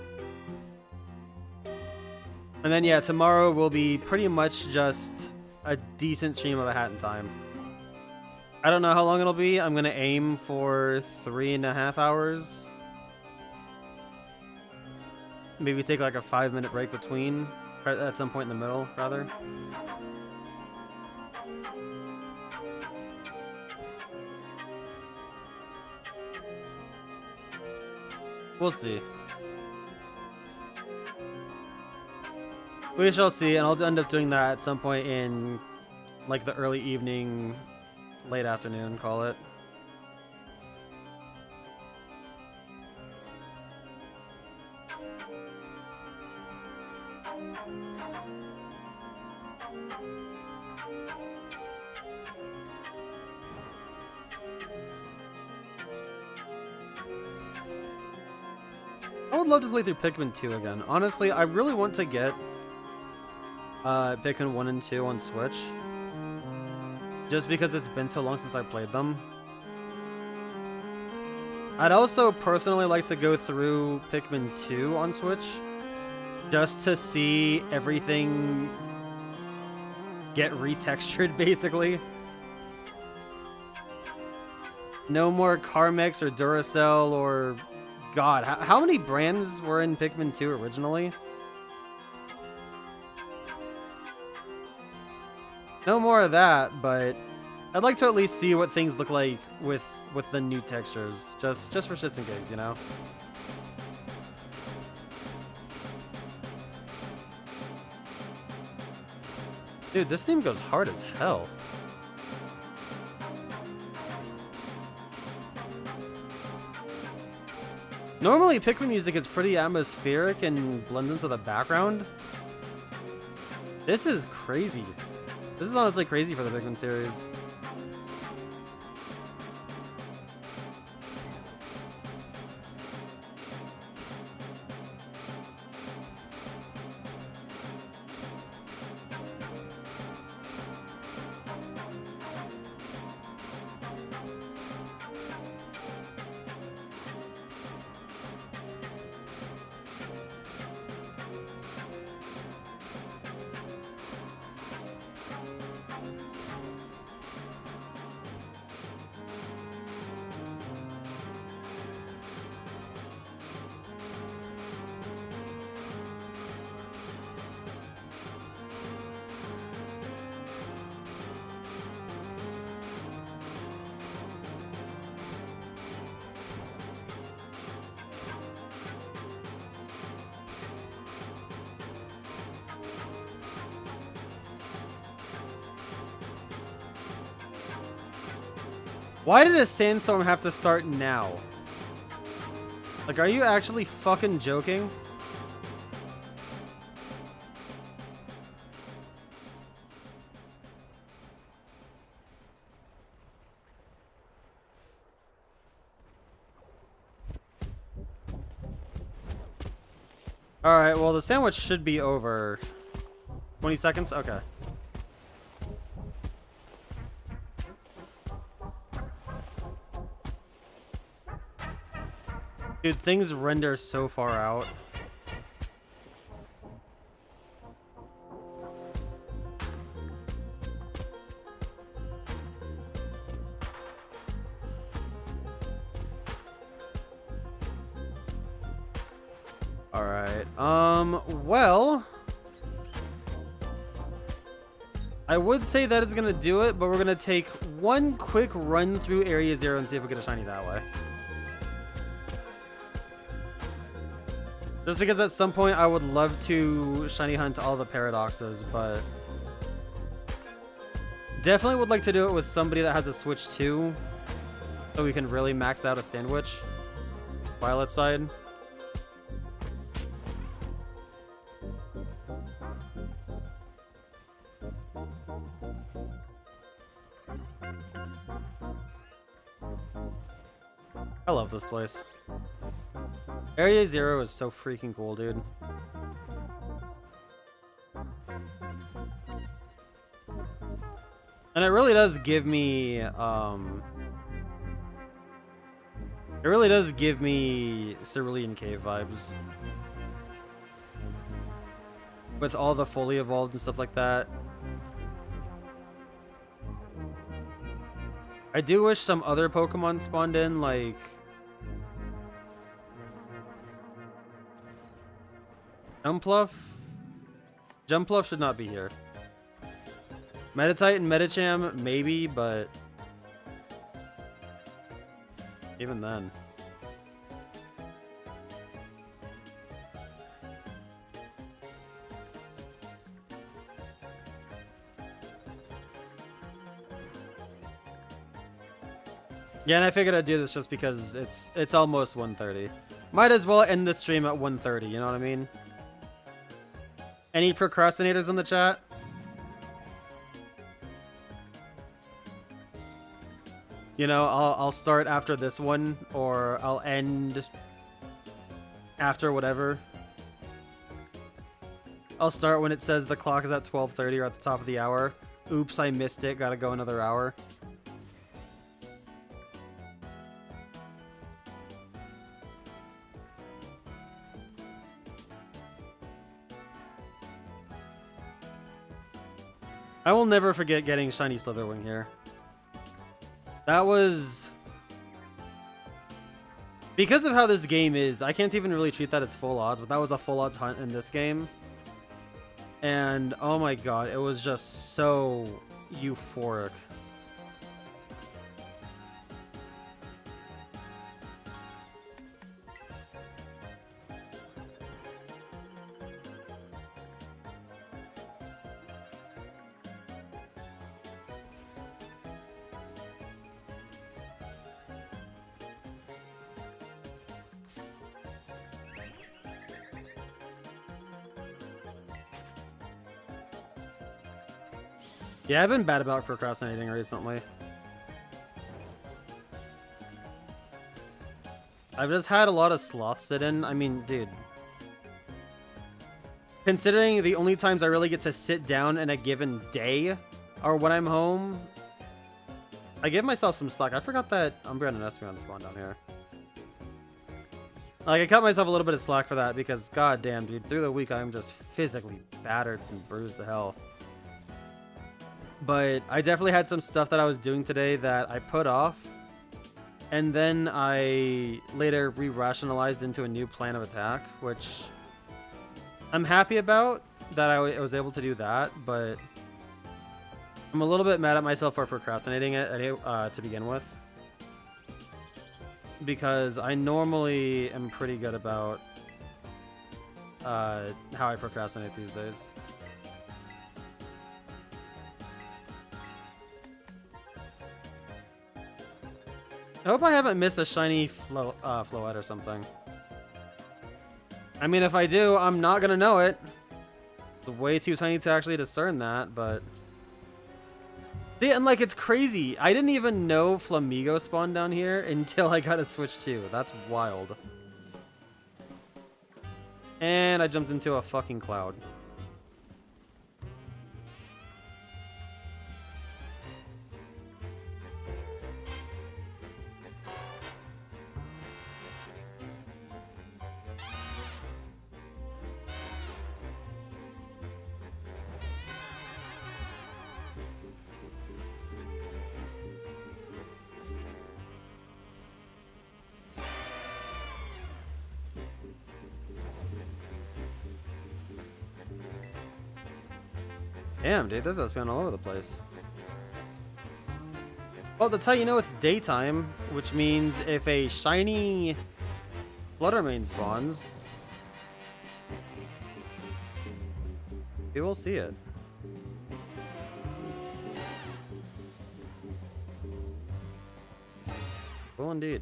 And then, yeah, tomorrow will be pretty much just a decent stream of A Hat in Time. I don't know how long it'll be. I'm going to aim for 3.5 hours. Maybe take like a 5-minute break between, at some point in the middle, rather. We'll see. We shall see, and I'll end up doing that at some point in like the early evening, late afternoon, call it. I would love to play through Pikmin 2 again. Honestly, I really want to get Pikmin 1 and 2 on Switch. Just because it's been so long since I played them. I'd also personally like to go through Pikmin 2 on Switch. Just to see everything get retextured, basically. No more Carmex or Duracell or... God, how many brands were in Pikmin 2 originally? No more of that, but I'd like to at least see what things look like with the new textures, just for shits and gigs, you know? Dude, this theme goes hard as hell. Normally, Pikmin music is pretty atmospheric and blends into the background. This is crazy. This is honestly crazy for the Pikmin series. Why did a sandstorm have to start now? Like, are you actually fucking joking? Alright, well, the sandwich should be over. 20 seconds? Okay. Dude, things render so far out. Alright, well... I would say that is gonna do it, but we're gonna take one quick run through Area 0 and see if we get a shiny that way. Just because at some point I would love to shiny hunt all the paradoxes, but definitely would like to do it with somebody that has a Switch too, so we can really max out a sandwich. Violet side. I love this place. Area 0 is so freaking cool, dude. And it really does give me, Cerulean Cave vibes. With all the fully evolved and stuff like that. I do wish some other Pokemon spawned in, like... Jumpluff should not be here. Meditite and Medicham, maybe, but... even then. Yeah, and I figured I'd do this just because it's almost 1:30. Might as well end the stream at 1:30, you know what I mean? Any procrastinators in the chat? You know, I'll start after this one, or I'll end after whatever. I'll start when it says the clock is at 12:30 or at the top of the hour. Oops, I missed it. Gotta go another hour. I will never forget getting Shiny Slitherwing here. That was... Because of how this game is, I can't even really treat that as full odds, but that was a full odds hunt in this game. And oh my god, it was just so euphoric. Yeah, I've been bad about procrastinating recently. I've just had a lot of sloth sit in. I mean, dude. Considering the only times I really get to sit down in a given day are when I'm home, I give myself some slack. I forgot that Umbreon and Espeon spawned down here. Like, I cut myself a little bit of slack for that because, goddamn, dude, through the week I'm just physically battered and bruised to hell. But I definitely had some stuff that I was doing today that I put off, and then I later re-rationalized into a new plan of attack, which I'm happy about that I was able to do that, but I'm a little bit mad at myself for procrastinating it to begin with, because I normally am pretty good about how I procrastinate these days. I hope I haven't missed a shiny Floette or something. I mean, if I do, I'm not gonna know it. It's way too tiny to actually discern that, but... See, and like, it's crazy. I didn't even know Flamigo spawned down here until I got a Switch 2. That's wild. And I jumped into a fucking cloud. Damn, dude, there's Espeon all over the place. Well, that's how you know it's daytime, which means if a shiny Fluttermane spawns, you will see it. Well, indeed.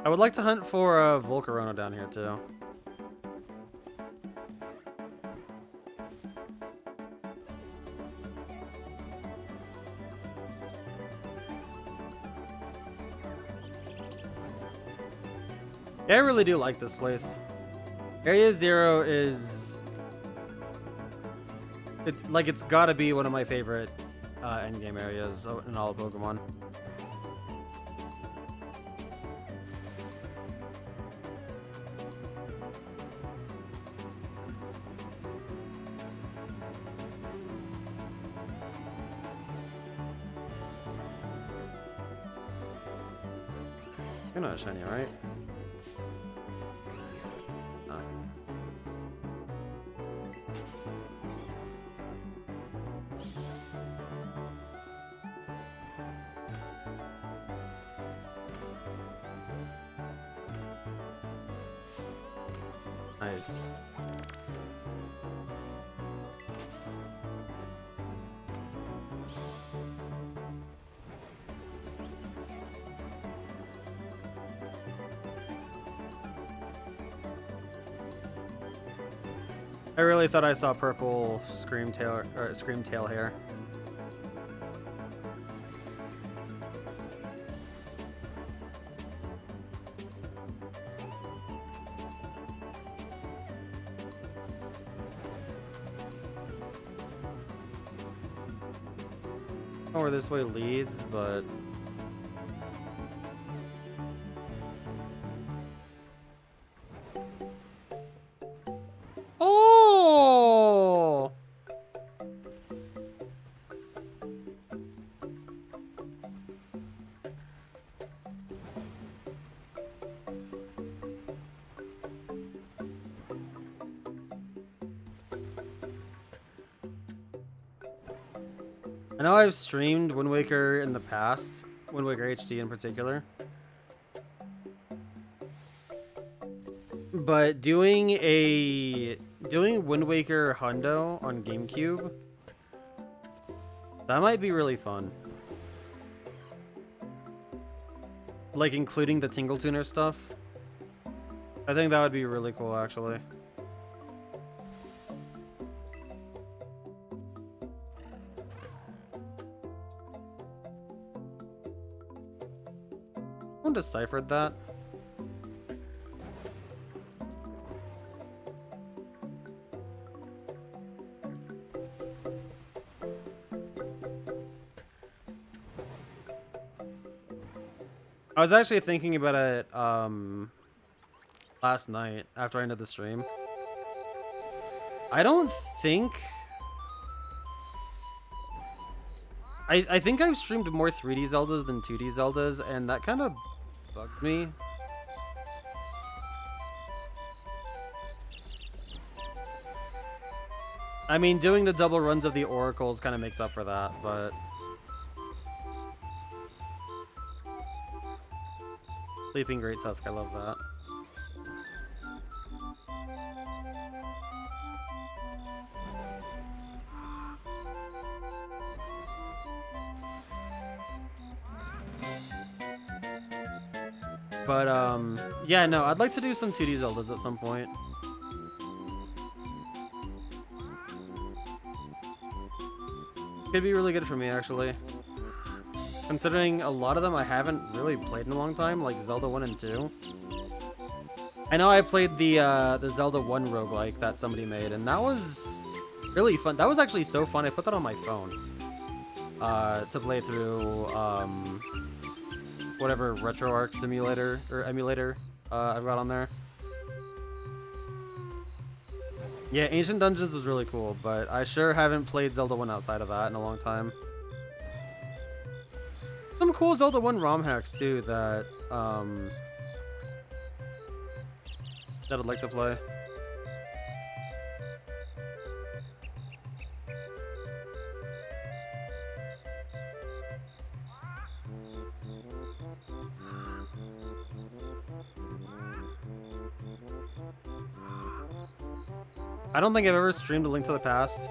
I would like to hunt for a Volcarona down here too. Yeah, I really do like this place. Area 0 is... It's gotta be one of my favorite endgame areas in all of Pokemon. You're not shiny, right? Oh. Nice. I really thought I saw purple scream tail hair. I don't know where this way leads, but oh! I know I've streamed Wind Waker in the past, Wind Waker HD in particular. But doing Wind Waker Hundo on GameCube, that might be really fun. Like including the Tingle Tuner stuff. I think that would be really cool actually. Someone deciphered that. I was actually thinking about it last night after I ended the stream. I don't think... I think I've streamed more 3D Zeldas than 2D Zeldas, and that kind of bugs me. I mean, doing the double runs of the Oracles kind of makes up for that, but... Sleeping Great Tusk, I love that. But, yeah, no, I'd like to do some 2D Zeldas at some point. Could be really good for me, actually. Considering a lot of them I haven't really played in a long time, like Zelda 1 and 2. I know I played the Zelda 1 roguelike that somebody made, and that was really fun. That was actually so fun, I put that on my phone. To play through, whatever RetroArch simulator, or emulator, I've got on there. Yeah, Ancient Dungeons was really cool, but I sure haven't played Zelda 1 outside of that in a long time. Some cool Zelda 1 ROM hacks too that that I'd like to play. I don't think I've ever streamed A Link to the Past.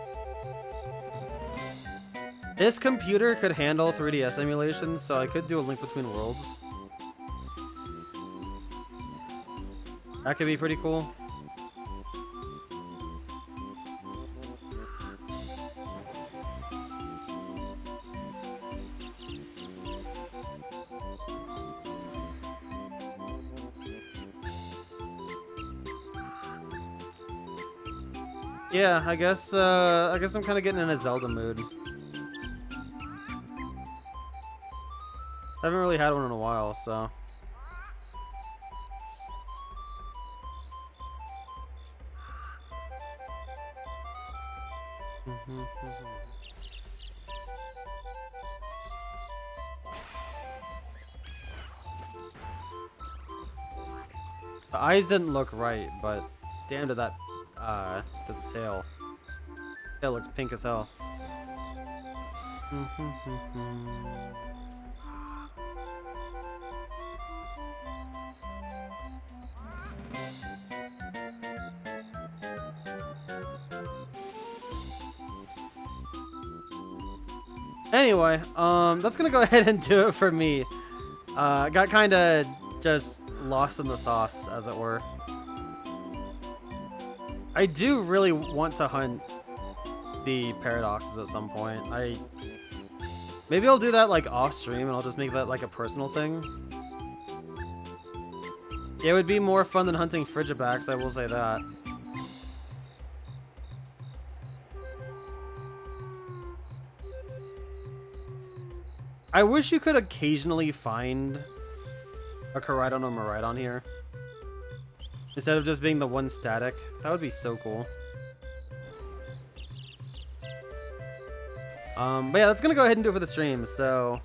This computer could handle 3DS emulations, so I could do A Link Between Worlds. That could be pretty cool. Yeah, I guess I'm kind of getting in a Zelda mood. I haven't really had one in a while, so. The eyes didn't look right, but damn to that, the tail. Tail looks pink as hell. Anyway, that's gonna go ahead and do it for me. Got kind of just lost in the sauce, as it were. I do really want to hunt the paradoxes at some point. Maybe I'll do that like off stream, and I'll just make that like a personal thing. It would be more fun than hunting Frigibax, I will say that. I wish you could occasionally find a Koraidon or Miraidon here, instead of just being the one static. That would be so cool. But yeah, that's gonna go ahead and do it for the stream. So,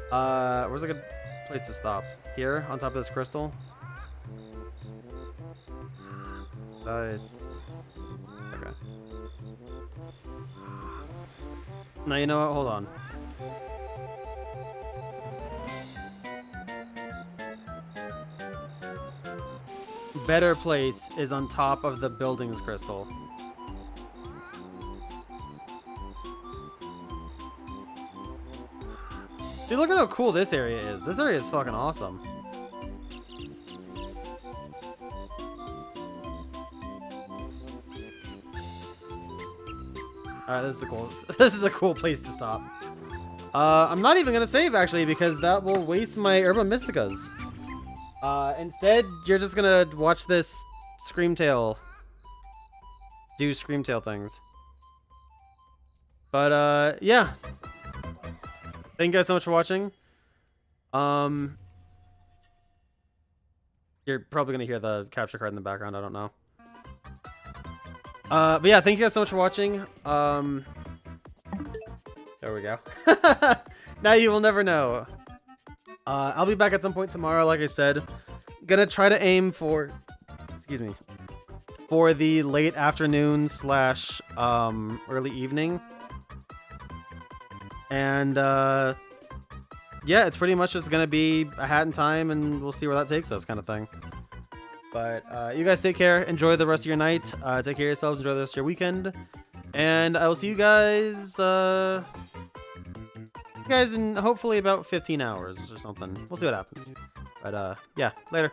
where's a good place to stop? Here, on top of this crystal. Okay. Now you know what? Hold on. Better place is on top of the buildings crystal. Dude, look at how cool this area is. This area is fucking awesome. Alright, this is a cool this is a cool place to stop. I'm not even gonna save actually, because that will waste my Herba Mysticas. Instead, you're just gonna watch this Screamtail do Screamtail things. But, yeah. Thank you guys so much for watching. You're probably gonna hear the capture card in the background, I don't know. But yeah, thank you guys so much for watching. There we go. Now you will never know. I'll be back at some point tomorrow, like I said. Gonna try to aim for, excuse me, for the late afternoon / early evening. And yeah, it's pretty much just gonna be a hat in time, and we'll see where that takes us, kind of thing. But you guys take care, enjoy the rest of your night, take care of yourselves, enjoy the rest of your weekend, and I will see you guys in hopefully about 15 hours or something. We'll see what happens. But yeah, later.